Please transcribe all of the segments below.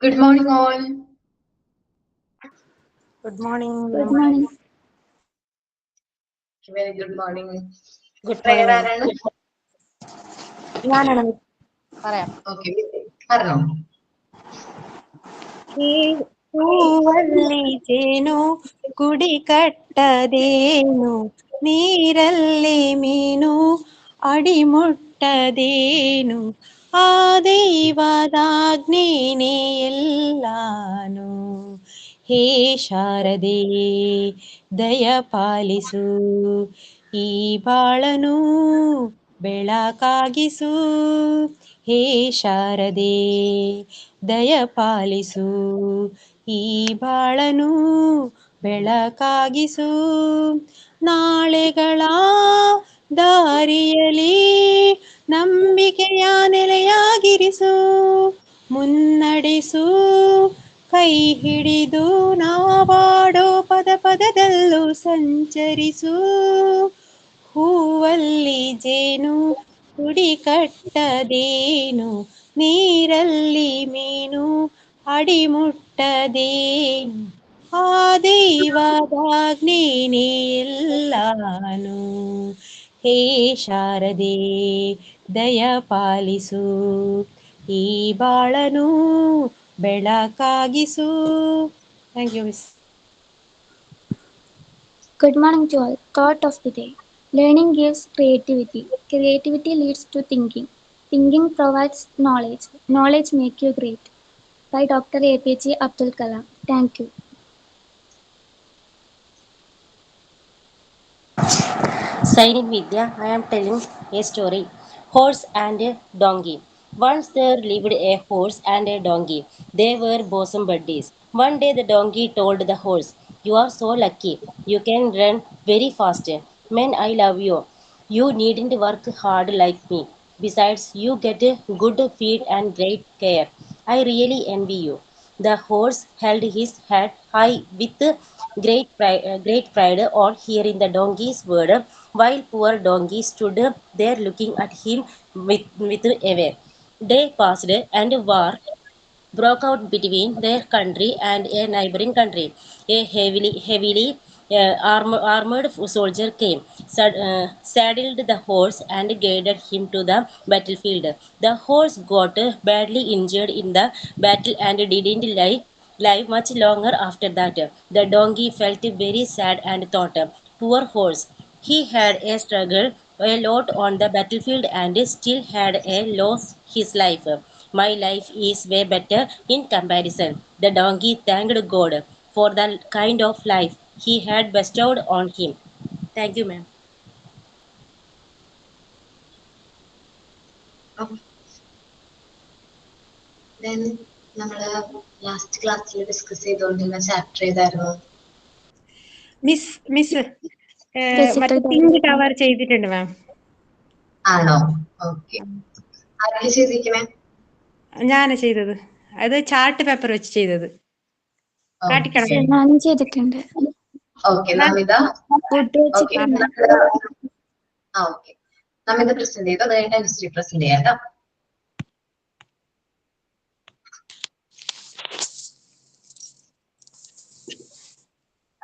Good morning, all. Good morning, Good ma'am. morning. Very good morning. Good Prayer morning, ma'am. ആരാണ്? ഞാനാണ് പറയാം. Okay, പറഞ്ഞോ. പൂവല്ലി ചേനു കുടി കಟ್ಟದೇನು ನೀರಲ್ಲಿ ಮೀನು ಅಡಿಮುಟ್ಟದೇನು ಆ ದೈವದಾಜ್ಞೆನೇ ಎಲ್ಲಾನು ಹೇ ಶಾರದೆ ದಯ ಪಾಲಿಸು ಈ ಬಾಳನು ಬೆಳಕಾಗಿಸು ಹೇ ಶಾರದೆ ದಯ ಪಾಲಿಸು ಈ ಬಾಳನು ಬೆಳಕಾಗಿಸು ನಾಳೆಗಳ ದಾರಿಯಲಿ ನಂಬಿಕೆಯ ನೆಲೆಯಾಗಿರಿಸು ಮುನ್ನಡೆಸು ಕೈ ಹಿಡಿದು ನಾವಾಡೋ ಪದ ಪದದಲ್ಲೂ ಸಂಚರಿಸು ಹೂವಲ್ಲಿ ಜೇನು ಕುಡಿ ಕಟ್ಟದೇನು ನೀರಲ್ಲಿ ಮೀನು ಅಡಿಮುಟ್ಟದೇನು ಆ ದೈವದಾಜ್ಞೆನೇ ಎಲ್ಲಾನು ಹೇ ಶಾರದೆ ದಯ ಪಾಲಿಸು ಈ ಬಾಳನು ಬೆಳಕಾಗಿಸು. Thank you miss. Good morning to all. Thought of the day. Learning gives creativity. Creativity leads to thinking. Thinking provides knowledge. Knowledge makes you great. By Dr. APJ Abdul Kalam. Thank you. Signing Vidya, I am telling a story. Horse and a donkey. Once there lived a horse and a donkey. They were bosom buddies. One day the donkey told the horse, "You are so lucky. You can run very fast. Man, I love you. You needn't work hard like me. Besides, you get a good feed and great care. I really envy you." The horse held his head high with great pride on hearing the donkey's word, while poor donkey stood there looking at him with awe. Day passed, and war broke out between their country and a neighboring country. A heavily armored soldier came, saddled the horse, and guided him to the battlefield. The horse got badly injured in the battle and didn't live much longer after that. The donkey felt very sad and thought, "Poor horse. He had a struggle a lot on the battlefield and still had a lost his life. My life is way better in comparison." The donkey thanked God for the kind of life he had bestowed on him. Thank you, ma'am. Okay. Then നമ്മള് last ക്ലാസ്സിൽ discuss ചെയ്തുകൊണ്ടിരുന്ന chapter ഏതായിരുന്നു? Miss മറ്റേ Recital think diagram. Cover ചെയ്തിട്ടുണ്ട് മാം. ആണോ? Okay. ആരൊക്കെ ചെയ്തിരിക്കണേ? ഞാനാ ചെയ്തത്. അത് ചാർട്ട് പേപ്പർ വെച്ച് ചെയ്തത്. കാട്ടിക്കണം. ഓക്കെ. ഞാനും ചെയ്തിട്ടുണ്ട്. ഓക്കെ, നമിത. Food okay. വെച്ചിട്ടുണ്ട്. ഓക്കെ. നമിത പ്രസന്റ് ചെയ്തു. അത് കഴിഞ്ഞാൽ ഹിസ്റ്ററി പ്രസന്റ് ചെയ്യാം കേട്ടോ.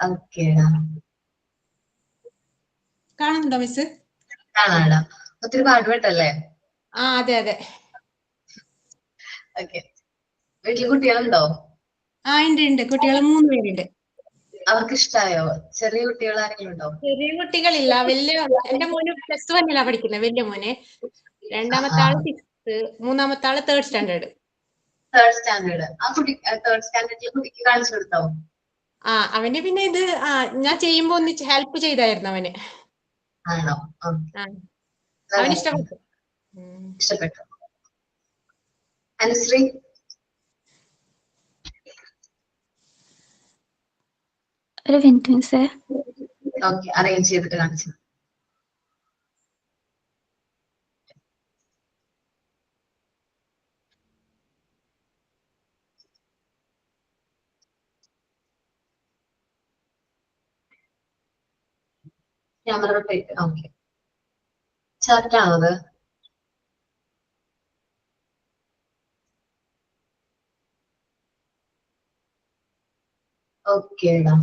ഓക്കെ. കാണുന്നുണ്ടോ മിസ്? കാണാടാ. ഒത്തിരി പാടുപെട്ടല്ലേ? ആ അതെ അതെ. ഓക്കെ. വീട്ടിൽ കുട്ടികളുണ്ടോ? ആ ഉണ്ട്. കുട്ടികൾ 3 പേരുണ്ട്. അവർക്ക് ഇഷ്ടായോ? ചെറിയ കുട്ടികൾ ആരെങ്കിലും ഉണ്ടോ? ചെറിയ കുട്ടികളില്ല. എന്റെ മോന് +1 പഠിക്കുന്നത്, വലിയ മോനെ. രണ്ടാമത്തെ ആള് 6th, മൂന്നാമത്തെ ആള് 3rd സ്റ്റാൻഡേർഡ്. Third standard. ആ കുട്ടി തേർഡ് സ്റ്റാൻഡേർഡിൽ കുട്ടിക്ക് കാണിച്ചു കൊടുത്തോ? ആ അവന് പിന്നെ ഇത് ഞാൻ ചെയ്യുമ്പോ ഒന്നിച്ച് ഹെൽപ്പ് ചെയ്തായിരുന്നു അവന്. ആണോ? അവന് ഇഷ്ടപ്പെട്ടു. ഇഷ്ടപ്പെട്ടു. അനുശ്രീ? ഒരു മിനിറ്റ് മിസ്സേ. ഓക്കെ, അറേഞ്ച് ചെയ്തിട്ട് കാണിച്ചു. Camera rotate. ഓക്കെ. ചാറ്റ് ആണത്? ഓക്കേടാ.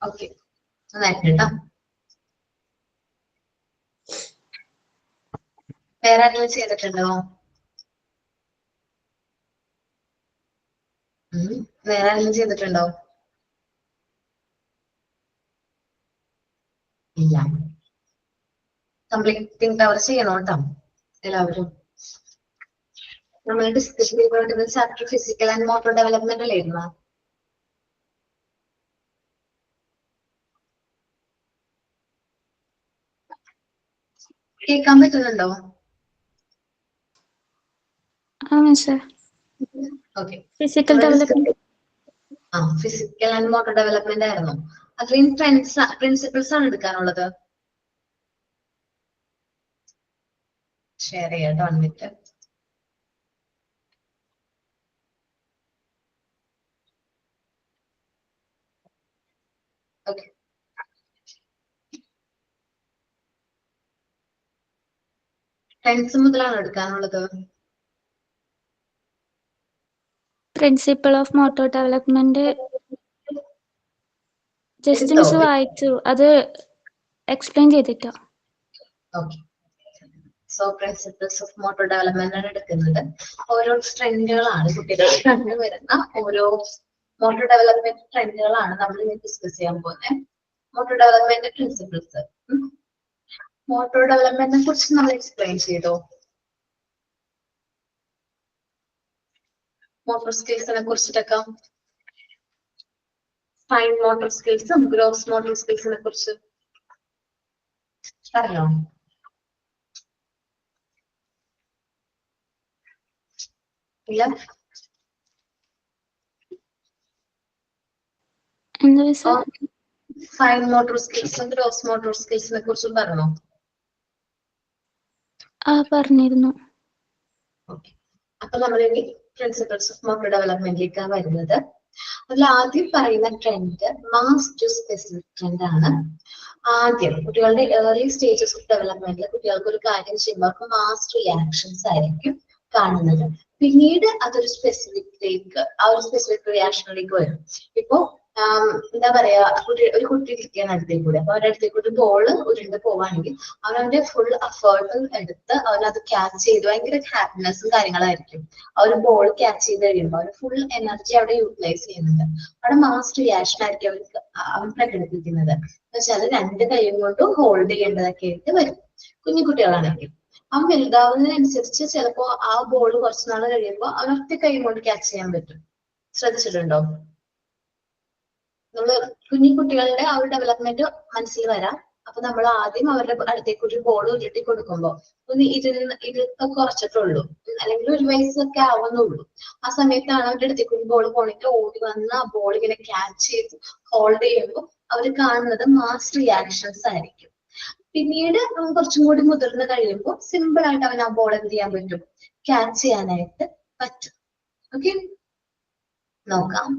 ഓക്കെ, നന്നായിട്ട് കേട്ടോ. വേറെ ആരെങ്കിലും ചെയ്തിട്ടുണ്ടോ? വേറെ ആരെങ്കിലും ചെയ്തിട്ടുണ്ടോ? ഇല്ല. കംപ്ലീറ്റിംഗ് കവർ ചെയ്യണം കേട്ടോ എല്ലാവരും. നമ്മൾ ഡിസ്കഷൻ ചെയ്തുകൊണ്ടിരുന്ന chapter physical and motor development അല്ലായിരുന്നോ? കേൾക്കാൻ പറ്റുന്നുണ്ടോ? Okay. Physical development. Physical and motor development ആയിരുന്നു. അത്രയും പ്രിൻസിപ്പിൾസ് ആണ് എടുക്കാനുള്ളത്. ഷെയർ ചെയ്യാം 1 മിനിറ്റ്. ഓക്കെ, ടെൻസ് മുതലാണ് എടുക്കാനുള്ളത്. Principle of motor development just miss വായിച്ചു, അത് എക്സ്പ്ലെയിൻ ചെയ്തിട്ടോ? Okay. So principles of motor development ആണ് എടുക്കുന്നത്. ഓരോ ട്രെൻഡുകളാണ് കുട്ടികൾ കണ്ടുവരുന്ന ഓരോ മോട്ടോർ ഡെവലപ്മെന്റ് ട്രെൻഡുകളാണ് നമ്മൾ ഇനി ഡിസ്കസ് ചെയ്യാൻ പോകുന്നത്. Motor development principles. മോട്ടോർ ഡെവലപ്മെന്റിനെ കുറിച്ച് നമ്മൾ എക്സ്പ്ലെയിൻ ചെയ്തോ? മോട്ടോർ സ്കിൽസിനെ കുറിച്ചിട്ടൊക്കെ, ഫൈൻ മോട്ടോർ സ്കിൽസും ഗ്രോസ് മോട്ടോർ സ്കിൽസിനെ കുറിച്ച് അറിയോ? ഇല്ല. ഫൈൻ മോട്ടോർ സ്കിൽസും ഗ്രോസ് മോട്ടോർ സ്കിൽസിനെ കുറിച്ചും പറഞ്ഞോ? പറഞ്ഞിരുന്നു. ഓക്കെ. അപ്പൊ നമ്മൾ ഇനി പ്രിൻസിപ്പിൾസ് ഓഫ് മോട്ടോർ ഡെവലപ്മെന്റിലേക്കാണ് വരുന്നത്. അതിൽ ആദ്യം പറയുന്ന trend mass to specific trend ആണ്. ആദ്യം കുട്ടികളുടെ ഏർലി സ്റ്റേജസ് ഓഫ് ഡെവലപ്മെന്റിൽ കുട്ടികൾക്ക് ഒരു കാര്യം ചെയ്യുമ്പോൾ അവർക്ക് മാസ് റിയാക്ഷൻസ് ആയിരിക്കും കാണുന്നത്. പിന്നീട് അതൊരു സ്പെസിഫിക്കിലേക്ക്, ആ ഒരു സ്പെസിഫിക് റിയാക്ഷനിലേക്ക് വരും. ഇപ്പോ എന്താ പറയാ, ഒരു കുട്ടി ഇരിക്കാൻ അടുത്തേക്ക് കൂടെ, അപ്പൊ അവരുടെ അടുത്തേക്ക് ഒരു ബോൾ ഉരുണ്ട് പോവാണെങ്കിൽ അവനവന്റെ ഫുൾ എഫേർട്ടും എടുത്ത് അവനത് ക്യാച്ച് ചെയ്ത് ഭയങ്കര ഹാപ്പിനെസ്സും കാര്യങ്ങളായിരിക്കും. ആ ഒരു ബോൾ ക്യാച്ച് ചെയ്ത് കഴിയുമ്പോൾ അവന് ഫുൾ എനർജി അവിടെ യൂട്ടിലൈസ് ചെയ്യുന്നുണ്ട്. അവിടെ മാസ് റിയാക്ഷൻ ആയിരിക്കും അവൻ പ്രകടിപ്പിക്കുന്നത്. എന്ന് വെച്ചാൽ 2 കൈയും കൊണ്ടും ഹോൾഡ് ചെയ്യേണ്ടതൊക്കെ ആയിട്ട് വരും കുഞ്ഞു കുട്ടികളാണെങ്കിൽ. അവൻ വലുതാവുന്നതിനനുസരിച്ച് ചിലപ്പോ ആ ബോൾ കുറച്ച് നാൾ കഴിയുമ്പോൾ അവൻ ഒറ്റ കൈ കൊണ്ട് ക്യാച്ച് ചെയ്യാൻ പറ്റും. ശ്രദ്ധിച്ചിട്ടുണ്ടോ? നമ്മള് കുഞ്ഞു കുട്ടികളുടെ ആ ഒരു ഡെവലപ്മെന്റ് മനസ്സിൽ വരാം. അപ്പൊ നമ്മൾ ആദ്യം അവരുടെ അടുത്തേക്ക് ഒരു ബോൾ ഉരുട്ടി കൊടുക്കുമ്പോൾ ഒന്ന് ഇതൊക്കെ കുറച്ചിട്ടുള്ളൂ, അല്ലെങ്കിൽ 1 വയസ്സൊക്കെ ആവുന്നുള്ളൂ. ആ സമയത്താണ് അവരുടെ അടുത്തേക്ക് ഒരു ബോൾ പോണെങ്കിൽ ഓടി വന്ന് ആ ബോൾ ഇങ്ങനെ ക്യാച്ച് ചെയ്ത് ഹോൾഡ് ചെയ്യുമ്പോൾ അവർ കാണുന്നത് മാസ് റിയാക്ഷൻസ് ആയിരിക്കും. പിന്നീട് കുറച്ചും കൂടി മുതിർന്ന് കഴിയുമ്പോൾ സിമ്പിൾ ആയിട്ട് അവൻ ആ ബോൾ എന്ത് ചെയ്യാൻ പറ്റും, ക്യാച്ച് ചെയ്യാനായിട്ട് പറ്റും. ഓക്കെ, നോക്കാം.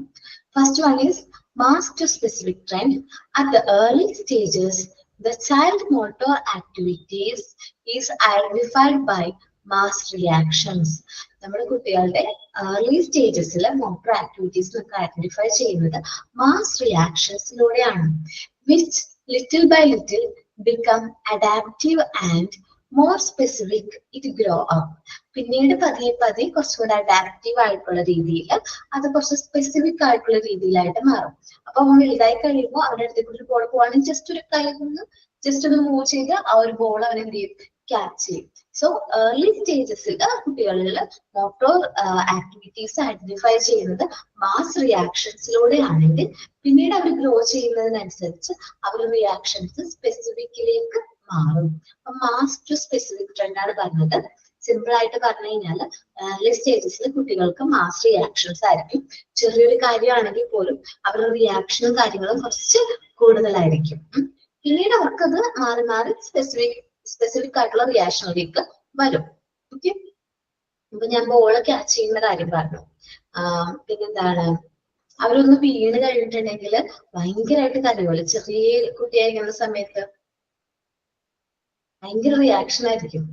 First one is mass to specific trend. At the early stages, the child motor activities is identified by mass reactions. നമ്മുടെ കുട്ടികളുടെ ഏർലി സ്റ്റേജസിലെ മോട്ടോർ ആക്ടിവിറ്റീസ് ഒക്കെ ഐഡന്റിഫൈ ചെയ്യുന്നത് മാസ് റിയാക്ഷൻസിലൂടെയാണ്. Which little by little become adaptive and more specific it grow up. പിന്നീട് പതിയെ കുറച്ചുകൂടെ adaptive ആയിട്ടുള്ള രീതിയിൽ അത് കുറച്ച് സ്പെസിഫിക് ആയിട്ടുള്ള രീതിയിലായിട്ട് മാറും. അപ്പൊ അവൻ വലുതായി കഴിയുമ്പോൾ അവരുടെ അടുത്തേക്ക് ഒരു ബോൾ പോവാണെങ്കിൽ ജസ്റ്റ് ഒരു കൈ കൊണ്ട് ജസ്റ്റ് ഒന്ന് മൂവ് ചെയ്ത് ആ ഒരു ബോൾ അവൻ എന്ത് ചെയ്യും, ക്യാച്ച് ചെയ്യും. സോ ഏർലി സ്റ്റേജസിൽ കുട്ടികളിൽ മോട്ടോർ ആക്ടിവിറ്റീസ് ഐഡന്റിഫൈ ചെയ്യുന്നത് മാസ് റിയാക്ഷൻസിലൂടെ ആണെങ്കിൽ പിന്നീട് അവർ ഗ്രോ ചെയ്യുന്നതിനനുസരിച്ച് അവരുടെ റിയാക്ഷൻസ് സ്പെസിഫിക്കിലേക്ക് മാറും. അപ്പൊ മാസ് ടു സ്പെസിഫിക് ട്രെൻഡ് ആണ് പറഞ്ഞത്. സിമ്പിൾ ആയിട്ട് പറഞ്ഞു കഴിഞ്ഞാൽ ഏർലി സ്റ്റേജസിൽ കുട്ടികൾക്ക് മാസ് റിയാക്ഷൻസ് ആയിരിക്കും. ചെറിയൊരു കാര്യമാണെങ്കിൽ പോലും അവരുടെ റിയാക്ഷനും കാര്യങ്ങളും കുറച്ച് കൂടുതലായിരിക്കും. പിന്നീട് അവർക്കത് മാറി മാറി സ്പെസിഫിക് ആയിട്ടുള്ള റിയാക്ഷനിലേക്ക് വരും. ഓക്കെ, ഇപ്പൊ ഞാൻ ബോൾ ക്യാച്ച് ചെയ്യുന്ന കാര്യം പറഞ്ഞു. പിന്നെന്താണ്, അവരൊന്ന് വീണ് കഴിഞ്ഞിട്ടുണ്ടെങ്കിൽ ഭയങ്കരമായിട്ട് കരയുമല്ലോ. ചെറിയ കുട്ടിയായിരിക്കുന്ന സമയത്ത് ഭയങ്കര റിയാക്ഷൻ ആയിരിക്കും.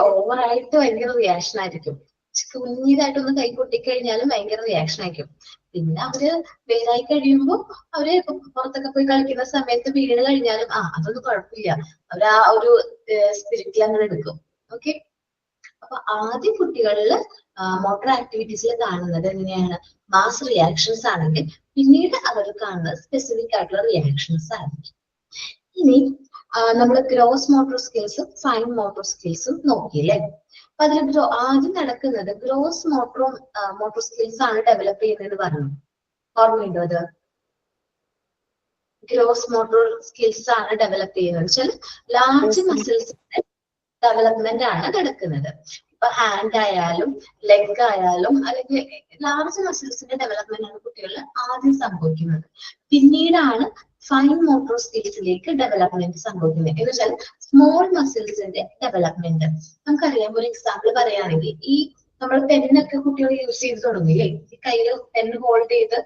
ഓവറായിട്ട് ഭയങ്കര റിയാക്ഷൻ ആയിരിക്കും. കുഞ്ഞിതായിട്ടൊന്ന് കൈ പൊട്ടിക്കഴിഞ്ഞാലും ഭയങ്കര റിയാക്ഷൻ ആയിരിക്കും. പിന്നെ അവര് വലുതായി കഴിയുമ്പോൾ അവര് പുറത്തൊക്കെ പോയി കളിക്കുന്ന സമയത്ത് വീണ് കഴിഞ്ഞാലും അതൊന്നും കുഴപ്പമില്ല. അവർ ആ ഒരു സ്പിരിറ്റിൽ അങ്ങനെ എടുക്കും. ഓക്കെ. അപ്പൊ ആദ്യം കുട്ടികളിൽ മോട്ടോർ ആക്ടിവിറ്റീസിൽ കാണുന്നത് എങ്ങനെയാണ്? മാസ് റിയാക്ഷൻസ് ആണെങ്കിൽ പിന്നീട് അവർ കാണുന്നത് സ്പെസിഫിക് ആയിട്ടുള്ള റിയാക്ഷൻസ് ആയിരിക്കും. ഇനി നമ്മൾ ഗ്രോസ് മോട്ടോർ സ്കിൽസും ഫൈൻ മോട്ടോർ സ്കിൽസും നോക്കിയില്ലേ? അപ്പൊ അതിൽ ആദ്യം നടക്കുന്നത് ഗ്രോസ് മോട്ടോർ സ്കിൽസ് ആണ് ഡെവലപ്പ് ചെയ്യുന്നത് പറഞ്ഞു. ഓർമ്മയുണ്ടോ അത്? ഗ്രോസ് മോട്ടോർ സ്കിൽസ് ആണ് ഡെവലപ്പ് ചെയ്യുന്നത് വെച്ചാൽ ലാർജ് മസിൽസിന്റെ ഡെവലപ്മെന്റ് ആണ് നടക്കുന്നത്. ഇപ്പൊ ഹാൻഡ് ആയാലും ലെഗ് ആയാലും അല്ലെങ്കിൽ ലാർജ് മസിൽസിന്റെ ഡെവലപ്മെന്റ് ആണ് കുട്ടികളിൽ ആദ്യം സംഭവിക്കുന്നത്. പിന്നീടാണ് ഫൈൻ മോട്ടോർ സ്കിൽസിലേക്ക് ഡെവലപ്മെന്റ് സംഭവിക്കുന്നത്. എന്ന് വെച്ചാൽ സ്മോൾ മസിൽസിന്റെ ഡെവലപ്മെന്റ്. നമുക്കറിയാം, ഒരു എക്സാമ്പിൾ പറയുകയാണെങ്കിൽ ഈ നമ്മൾ പെന്നൊക്കെ കുട്ടികൾ യൂസ് ചെയ്ത് തുടങ്ങില്ലേ? ഈ കയ്യിൽ പെൻ ഹോൾഡ് ചെയ്ത്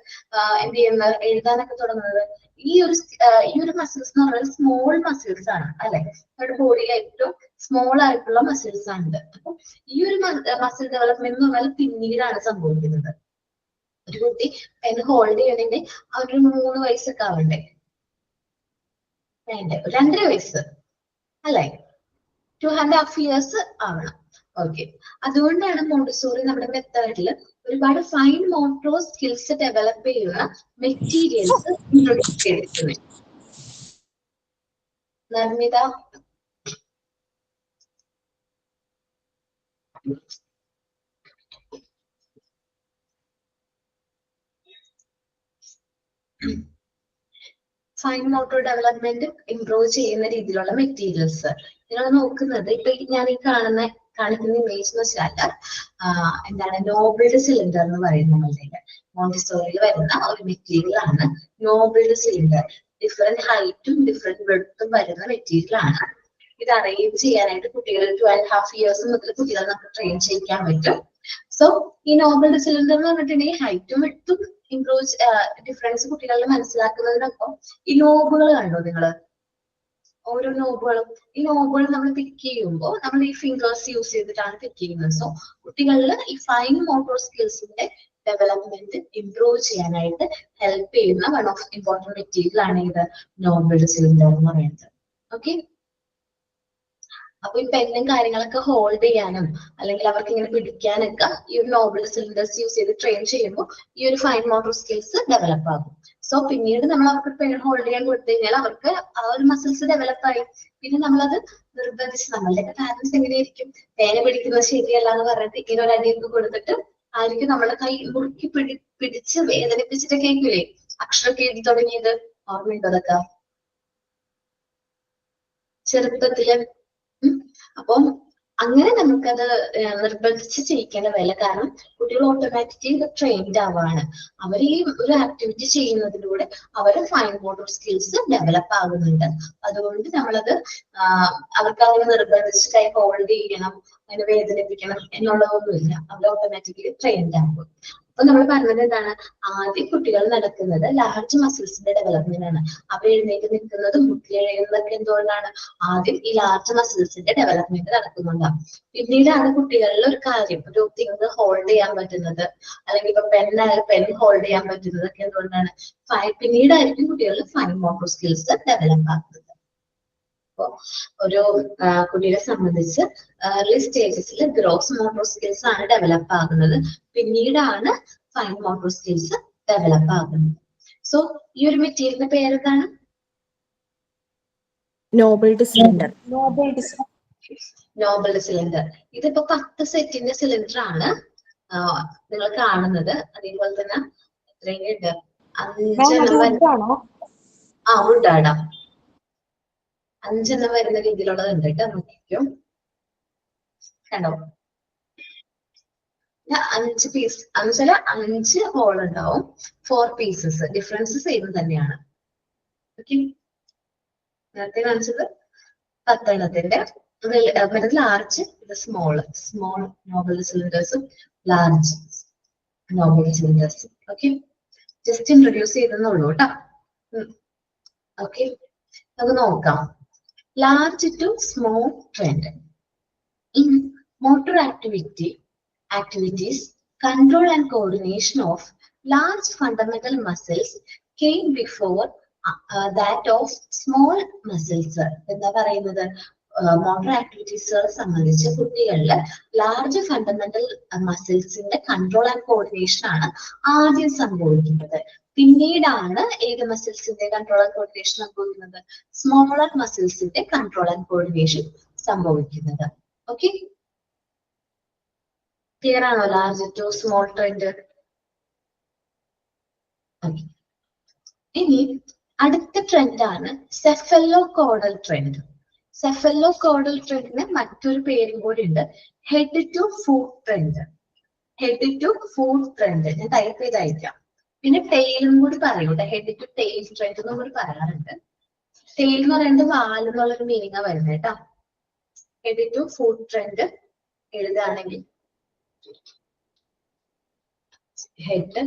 എന്ത് ചെയ്യുന്നത്, എഴുതാനൊക്കെ തുടങ്ങുന്നത് ഈ ഒരു മസിൽസ് എന്ന് പറയുന്നത് സ്മോൾ മസിൽസ് ആണ് അല്ലെ? നമ്മുടെ ബോഡിയിലെ ഏറ്റവും സ്മോൾ ആയിട്ടുള്ള മസിൽസ് ആണ്. അപ്പൊ ഈ ഒരു മസിൽ ഡെവലപ്മെന്റ് എന്ന് പറഞ്ഞാൽ പിന്നീടാണ് സംഭവിക്കുന്നത്. ഒരു കുട്ടി പെൻ ഹോൾഡ് ചെയ്യണമെങ്കിൽ അവരൊരു 3 വയസ്സൊക്കെ ആവണ്ടേ? വേണ്ടേ? 2.5 വയസ്സ് അല്ലെ? 2.5 ഇയേഴ്സ് ആവണം. ഓക്കെ. അതുകൊണ്ടാണ് മോണ്ടിസോറി നമ്മുടെ മെത്തേഡിൽ ഒരുപാട് ഫൈൻ മോട്ടോർ സ്കിൽസ് ഡെവലപ്പ് ചെയ്യുന്ന മെറ്റീരിയൽസ് ഇൻട്രൊഡ്യൂസ് ചെയ്തിരിക്കുന്നത്. നർമ്മിത, ഫൈൻ മോട്ടോർ ഡെവലപ്മെന്റ് ഇംപ്രൂവ് ചെയ്യുന്ന രീതിയിലുള്ള മെറ്റീരിയൽസ് നിങ്ങൾ നോക്കുന്നത്. ഇപ്പൊ ഞാൻ ഈ കാണിക്കുന്ന ഇമേജ് എന്ന് വെച്ചാൽ എന്താണ്, നോബിൾഡ് സിലിണ്ടർ എന്ന് പറയുന്ന നമ്മളുടെ മോണ്ടിസോറിയിൽ വരുന്ന ഒരു മെറ്റീരിയൽ ആണ് നോബിൾഡ് സിലിണ്ടർ. ഡിഫറെന്റ് ഹൈറ്റും ഡിഫറെന്റ് വെഡ്ത്തും വരുന്ന മെറ്റീരിയൽ ആണ്. ഇത് അറേഞ്ച് ചെയ്യാനായിട്ട് കുട്ടികൾ 2.5 ഇയേഴ്സ് മുതൽ കുട്ടികളെ നമുക്ക് ട്രെയിൻ ചെയ്യിക്കാൻ പറ്റും. സോ ഈ നോബിൾഡ് സിലിണ്ടർ എന്ന് പറഞ്ഞിട്ടുണ്ടെങ്കിൽ ഹൈറ്റും വെഡ്ത്തും ഡിഫറൻസ് കുട്ടികളിൽ മനസ്സിലാക്കുന്നതിനൊപ്പം ഈ നോബുകൾ കണ്ടോ നിങ്ങള്? ഓരോ നോബുകളും, ഈ നോബുകൾ നമ്മൾ പിക്ക് ചെയ്യുമ്പോൾ നമ്മൾ ഈ ഫിംഗേഴ്സ് യൂസ് ചെയ്തിട്ടാണ് പിക്ക് ചെയ്യുന്നത്. സോ കുട്ടികളിൽ ഈ ഫൈൻ മോട്ടോർ സ്കിൽസിന്റെ ഡെവലപ്മെന്റ് ഇംപ്രൂവ് ചെയ്യാനായിട്ട് ഹെൽപ്പ് ചെയ്യുന്ന വൺ ഓഫ് ഇമ്പോർട്ടന്റ് മെറ്റീരിയൽ ആണ് ഇത് നോബിൾഡ് സിലിണ്ടർ എന്ന് പറയുന്നത്. ഓക്കെ. അപ്പൊ ഈ പെന്നും കാര്യങ്ങളൊക്കെ ഹോൾഡ് ചെയ്യാനും അല്ലെങ്കിൽ അവർക്ക് ഇങ്ങനെ പിടിക്കാനൊക്കെ ഈ ഒരു നോബിൾഡ് സിലിണ്ടേഴ്സ് യൂസ് ചെയ്ത് ട്രെയിൻ ചെയ്യുമ്പോൾ ഈ ഒരു ഫൈൻ മോട്ടോർ സ്കിൽസ് ഡെവലപ്പ് ആകും. സോ പിന്നീട് നമ്മൾ അവർക്ക് പെൻ ഹോൾഡ് ചെയ്യാൻ കൊടുത്തു കഴിഞ്ഞാൽ അവർക്ക് ആ ഒരു മസിൽസ് ഡെവലപ്പ് ആയി. പിന്നെ നമ്മളത് നിർബന്ധിച്ച്, നമ്മളുടെയൊക്കെ പാരന്റ്സ് എങ്ങനെയായിരിക്കും, പേന പിടിക്കുന്നത് ശരിയല്ല എന്ന് പറഞ്ഞിട്ട് ഇങ്ങനെ ഒരു അടിയൊക്കെ കൊടുത്തിട്ട് ആയിരിക്കും നമ്മുടെ കൈ മുറുക്കി പിടിച്ച് വേദനിപ്പിച്ചിട്ടൊക്കെ ആയിരിക്കില്ലേ അക്ഷരമൊക്കെ എഴുതി തുടങ്ങിയത്? ഓർമ്മയുണ്ടോ അതൊക്കെ ചെറുപ്പത്തില്? അപ്പം അങ്ങനെ നമുക്കത് നിർബന്ധിച്ച് ചെയ്യിക്കേണ്ട വരില്ല. കാരണം കുട്ടികൾ ഓട്ടോമാറ്റിക്കലി ട്രെയിൻഡ് ആവാണ്. അവർ ഈ ഒരു ആക്ടിവിറ്റി ചെയ്യുന്നതിലൂടെ അവരുടെ ഫൈൻ മോട്ടോർ സ്കിൽസ് ഡെവലപ്പ് ആകുന്നുണ്ട്. അതുകൊണ്ട് നമ്മളത് അവർക്ക് അങ്ങനെ നിർബന്ധിച്ച് കൈ ഹോൾഡ് ചെയ്യണം, അതിനെ വേദനിപ്പിക്കണം എന്നുള്ളതൊന്നുമില്ല. അവർ ഓട്ടോമാറ്റിക്കലി ട്രെയിൻഡ് ആകും. അപ്പൊ നമ്മൾ പറഞ്ഞത് എന്താണ്? ആദ്യം കുട്ടികൾ നടക്കുന്നത് ലാർജ് മസിൽസിന്റെ ഡെവലപ്മെന്റ് ആണ്. അവർ എഴുന്നേറ്റ് നിൽക്കുന്നതും മുട്ടിലെഴുതുന്നതൊക്കെ എന്തുകൊണ്ടാണ്? ആദ്യം ഈ ലാർജ് മസിൽസിന്റെ ഡെവലപ്മെന്റ് നടക്കുന്നുണ്ടാവും. പിന്നീടാണ് കുട്ടികളിൽ ഒരു കാര്യം, ഒരു തിങ് ഹോൾഡ് ചെയ്യാൻ പറ്റുന്നത്, അല്ലെങ്കിൽ ഇപ്പൊ പെൻ ഹോൾഡ് ചെയ്യാൻ പറ്റുന്നത് ഒക്കെ എന്തുകൊണ്ടാണ്? പിന്നീടായിരിക്കും കുട്ടികളിൽ ഫൈൻ മോട്ടോർ സ്കിൽസ് ഡെവലപ്പ് ആകുന്നത്. അപ്പോ ഒരു കുട്ടിയെ സംബന്ധിച്ച് ഏർലി സ്റ്റേജസിൽ ഗ്രോസ് മോട്ടോർ സ്കിൽസ് ആണ് ഡെവലപ്പ് ആകുന്നത്. പിന്നീടാണ് ഫൈൻ മോട്ടോർ സ്കിൽസ് ഡെവലപ്പ് ആകുന്നത്. സോ ഈ ഒരു മെറ്റീരിയലിന്റെ പേരെന്താണ്? നോബിൾഡ് സിലിണ്ടർ. നോബിൾഡ് സിലിണ്ടർ. ഇതിപ്പോ 10 സെറ്റിന്റെ സിലിണ്ടർ ആണ് നിങ്ങൾ കാണുന്നത്. അതേപോലെ തന്നെ എത്രയുണ്ട്? 5 വുഡാണ്. 5 വരുന്ന രീതിയിലുള്ളത് ഉണ്ട് കേട്ടോ. നോക്കിക്കോ, കണ്ടോ? 5 പീസ്, 5 ഹോൾ ഉണ്ടാവും, 4 പീസസ്. ഡിഫറൻസ് സെയിം തന്നെയാണ്. ഓക്കെ. നേരത്തെ കാണിച്ചത് 10 മറ്റേ ലാർജ്, ഇത് സ്മോൾ നോബിൾഡ് സിലിണ്ടേഴ്സും ലാർജ് നോബിൾഡ് സിലിണ്ടേഴ്സും. ഓക്കെ. ജസ്റ്റ് ഇൻട്രൊഡ്യൂസ് ചെയ്തെന്നുള്ളൂ കേട്ടോ. ഓക്കെ, നമുക്ക് നോക്കാം. Large to small trend. In motor activities, control and coordination of large fundamental muscles came before that of small muscles. എന്താ പറയുന്നത്? മോട്ടോർ ആക്ടിവിറ്റീസുകളെ സംബന്ധിച്ച് കുട്ടികളിൽ ലാർജ് ഫണ്ടമെന്റൽ മസിൽസിന്റെ കൺട്രോൾ ആൻഡ് കോർഡിനേഷൻ ആണ് ആദ്യം സംഭവിക്കുന്നത്. പിന്നീടാണ് ഏത് മസിൽസിന്റെ കൺട്രോൾ ആൻഡ് കോർഡിനേഷൻ സംഭവിക്കുന്നത്? സ്മോളർ മസിൽസിന്റെ കൺട്രോൾ ആൻഡ് കോർഡിനേഷൻ സംഭവിക്കുന്നത്. ഓക്കെ, ക്ലിയർ ആണോ? Large to small trend. ഇനി അടുത്ത ട്രെൻഡാണ് cephalocaudal trend. Cephalocaudal ട്രെൻഡിന് മറ്റൊരു പേരും കൂടി ഉണ്ട്, head to foot trend. Head to foot trend ഞാൻ ടൈപ്പ് ചെയ്ത് അയക്കാം. പിന്നെ ടെയിലും കൂടി പറയൂട്ടെ, ഹെഡ് ടു ടെയിൽ ട്രെൻഡ് എന്നും കൂടി പറയാറുണ്ട്. ടെയിൽ എന്ന് പറയുന്നത് വാൽ എന്നുള്ളൊരു മീനിങ്ങാ വരുന്നത് കേട്ടോ. ഹെഡ് ടു ഫുട്ട് ട്രെൻഡ് എഴുതുകയാണെങ്കിൽ ഹെഡ്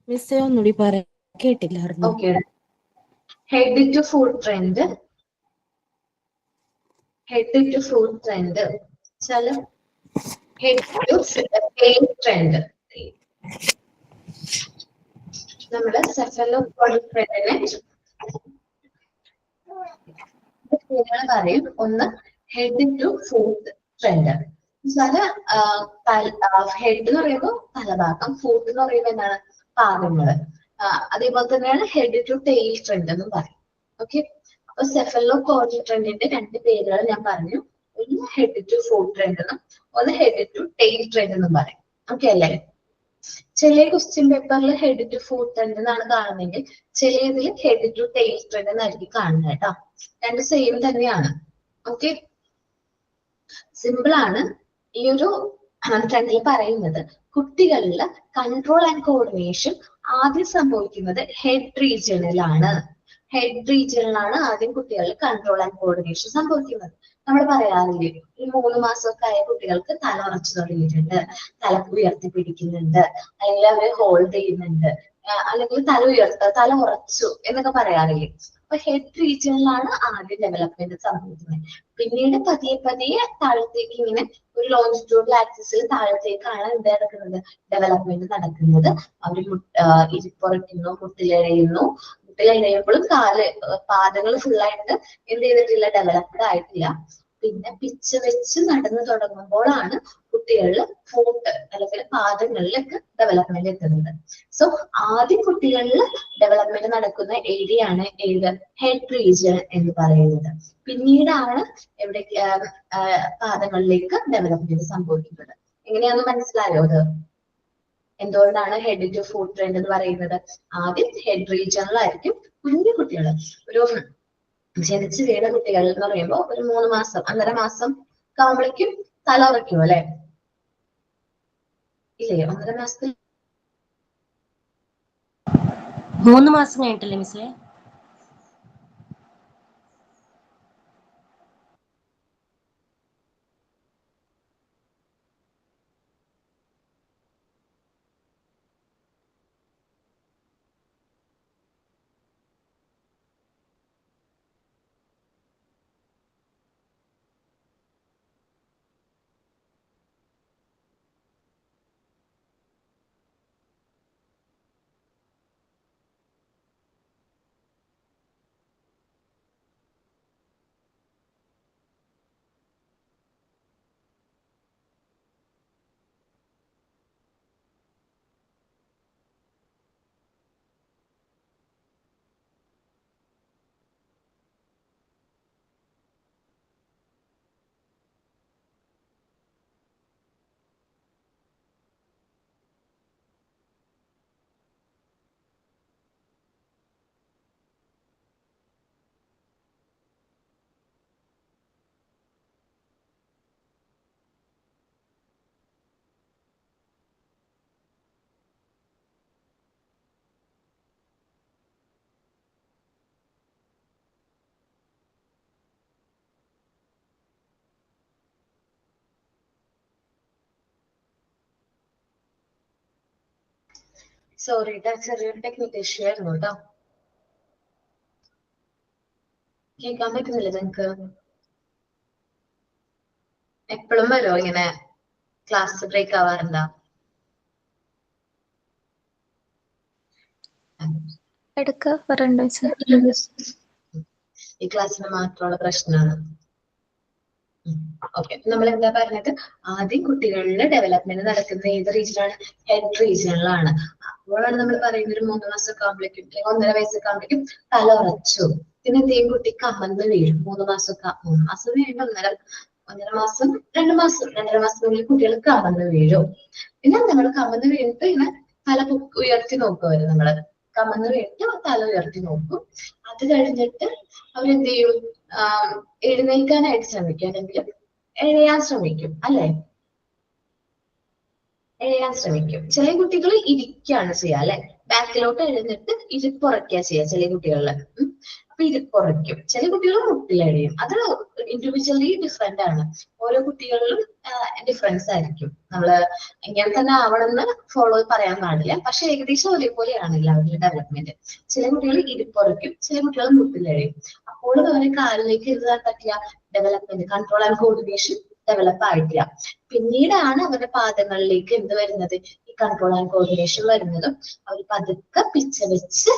മിസ്സേ ഒന്നുകൂടി പറയാൻ കേട്ടില്ലായിരുന്നു. Okay, head to foot trend. Head to foot trend വെച്ചാല് ഹെഡ് ടു ടെയിൽ ട്രെൻഡ്. നമ്മള് സെഫല്ലോ കോഡൽ ട്രെൻഡിനെ പറയും. ഒന്ന് head to foot trend. Head എന്ന് പറയുമ്പോൾ തലഭാഗം, ഫുട്ട് എന്ന് പറയുമ്പോൾ എന്താണ്? പാദങ്ങള്. അതേപോലെ തന്നെയാണ് ഹെഡ് ടു ടെയിൽ ട്രെൻഡ് എന്നും പറയും. ഓക്കെ, അപ്പൊ സെഫല്ലോ കോഡൽ ട്രെൻഡിന്റെ രണ്ട് പേരുകൾ ഞാൻ പറഞ്ഞു. ഒന്ന് ഹെഡ് ടു ഫുട്ട് ട്രെൻഡ് എന്നും ഒന്ന് ഹെഡ് ടു ടെയിൽ ട്രെൻഡ് എന്നും പറയും. ഓക്കെ അല്ലേ? ചില ക്വസ്റ്റ്യൻ പേപ്പറിൽ ഹെഡ് ടു ഫുട്ട് ട്രെൻഡ് എന്നാണ് കാണുന്നതെങ്കിൽ ചിലതിൽ ഹെഡ് ടു ടെയിൽ ട്രെൻഡ് എന്നായിരിക്കും കാണുന്നത് കേട്ടോ. രണ്ട് സെയിം തന്നെയാണ്. ഓക്കെ, സിമ്പിൾ ആണ്. ഈ ഒരു ട്രെൻഡിൽ പറയുന്നത് കുട്ടികളിൽ കൺട്രോൾ ആൻഡ് കോർഡിനേഷൻ ആദ്യം സംഭവിക്കുന്നത് ഹെഡ് റീജിയണിലാണ്. ഹെഡ് റീജിയണിലാണ് ആദ്യം കുട്ടികളിൽ കൺട്രോൾ ആൻഡ് കോർഡിനേഷൻ സംഭവിക്കുന്നത്. നമ്മൾ പറയാറില്ലേ, ഈ 3 മാസമൊക്കെ ആയ കുട്ടികൾക്ക് തല ഉറച്ചു തുടങ്ങിയിട്ടുണ്ട്, തല ഉയർത്തി പിടിക്കുന്നുണ്ട്, അല്ലെങ്കിൽ അവരെ ഹോൾഡ് ചെയ്യുന്നുണ്ട്, അല്ലെങ്കിൽ തല ഉറച്ചു എന്നൊക്കെ പറയാറില്ലേ. അപ്പൊ ഹെഡ് റീജിയണിലാണ് ആദ്യം ഡെവലപ്മെന്റ് സംഭവിക്കുന്നത്. പിന്നീട് പതിയെ പതിയെ താഴത്തേക്ക് ഇങ്ങനെ ഒരു ലോഞ്ചിറ്റ്യൂഡൽ ആക്സിസിൽ താഴത്തേക്കാണ് എന്ത് നടക്കുന്നത്? ഡെവലപ്മെന്റ് നടക്കുന്നത്. അവർ ഇരിപ്പുറയ്ക്കുന്നു, മുട്ടിലിഴയുന്നു. മുട്ടിലിഴയുമ്പോഴും പാദങ്ങൾ ഫുള്ളായിട്ട് എന്ത് ചെയ്തിട്ടില്ല? ഡെവലപ്ഡ് ആയിട്ടില്ല. പിന്നെ പിച്ച് വെച്ച് നടന്നു തുടങ്ങുമ്പോഴാണ് കുട്ടികളിൽ ഫുട്ട് അല്ലെങ്കിൽ പാദങ്ങളിലൊക്കെ ഡെവലപ്മെന്റ് എത്തുന്നത്. സോ ആദ്യം കുട്ടികളിൽ ഡെവലപ്മെന്റ് നടക്കുന്ന ഏരിയ ആണ് ഏത്? ഹെഡ് റീജിയൻ എന്ന് പറയുന്നത്. പിന്നീടാണ് എവിടെ പാദങ്ങളിലേക്ക് ഡെവലപ്മെന്റ് സംഭവിക്കുന്നത്. എങ്ങനെയാണെന്ന് മനസ്സിലായോ? അത് എന്തുകൊണ്ടാണ് ഹെഡ് ടു ഫുട്ട് ട്രെൻഡ് എന്ന് പറയുന്നത്? ആദ്യം ഹെഡ് റീജിയണിലായിരിക്കും കുഞ്ഞു കുട്ടികൾ, ഒരു ജനിച്ചു വീണ കുട്ടികൾ എന്ന് പറയുമ്പോൾ ഒരു 3 മാസം 1.5 മാസം ആവുമ്പോഴേക്കും തല ഉറയ്ക്കും അല്ലെ? ഇല്ലേ? 1.5 മാസത്തിൽ 3 മാസം കഴിഞ്ഞിട്ടല്ലേ മിസ്സേ? സോറി ചെറിയൊരു ടെക്നിക്കൽ ഇഷ്യൂ ആയിരുന്നു കേട്ടോ. കേൾക്കാൻ പറ്റുന്നില്ല നിങ്ങക്ക്? എപ്പോഴും വരുമോ ഇങ്ങനെ ക്ലാസ് ബ്രേക്ക് ആവാറുണ്ടോ? എടുക്ക പറയണ്ടോ സർ? ഈ ക്ലാസ്സിന് മാത്രമുള്ള പ്രശ്നമാണ്. ഓക്കെ, നമ്മൾ എന്താ പറഞ്ഞത്, ആദ്യം കുട്ടികളുടെ ഡെവലപ്മെന്റ് നടക്കുന്ന ഏത് റീജിയനാണ്? ഹെഡ് റീജിയനിലാണ്. അപ്പോഴാണ് നമ്മൾ പറയുന്നത് ഒരു 3 മാസമൊക്കെ ആകുമ്പോഴേക്കും അല്ലെങ്കിൽ 1.5 വയസ്സൊക്കെ ആകുമ്പോഴേക്കും തല ഉറച്ചു. പിന്നെ എന്തെയും കുട്ടിക്ക് അമർന്ന് വീഴും. 3 മാസമൊക്കെ 3 മാസം വീഴും, ഒന്നര മാസം 2 മാസം 2.5 മാസത്തിനുള്ളിൽ കുട്ടികൾക്ക് അമർന്ന് വീഴും. പിന്നെ നമ്മൾ കമന്ന് വീണിട്ട് ഇങ്ങനെ തല ഉയർത്തി നോക്കുമായിരുന്നു. നമ്മള് കമന്ന് വീണിട്ട് തല ഉയർത്തി നോക്കും. അത് കഴിഞ്ഞിട്ട് അവരെന്ത് ചെയ്യും? എഴുന്നേൽക്കാനായിട്ട് ശ്രമിക്കും, അല്ലെങ്കിൽ എഴയാൻ ശ്രമിക്കും, അല്ലെ? എഴയാൻ ശ്രമിക്കും. ചില കുട്ടികൾ ഇരിക്കുകയാണ് ചെയ്യുക, അല്ലെ? ബാക്കിലോട്ട് എഴുന്നിട്ട് ഇരിപ്പുറയ്ക്കുക ചെയ്യുക ചില കുട്ടികളില്. അപ്പൊ ഇരിപ്പുറയ്ക്കും. ചില കുട്ടികൾ മുട്ടിലെഴയും. അത് ഇൻഡിവിജ്വലി ഡിഫറെന്റ് ആണ്. ഓരോ കുട്ടികളിലും ഡിഫറൻസ് ആയിരിക്കും. നമ്മള് ഇങ്ങനെ തന്നെ ആവണമെന്ന് ഫോളോ പറയാൻ പാടില്ല. പക്ഷെ ഏകദേശം ഒരേപോലെയാണ് എല്ലാവരുടെ ഡെവലപ്മെന്റ്. ചില കുട്ടികൾ ഇരിപ്പുറയ്ക്കും, ചില കുട്ടികൾ മുട്ടിലെഴയും. അപ്പോൾ അവരെ കാലിലേക്ക് എഴുതാൻ പറ്റിയ development, control and coordination develop ആയിട്ടില്ല. പിന്നീടാണ് അവരുടെ പാദങ്ങളിലേക്ക് എന്ത് വരുന്നത്? ഈ കൺട്രോൾ ആൻഡ് കോർഡിനേഷൻ വരുന്നതും അവർ പതുക്കെ പിച്ച വെച്ച്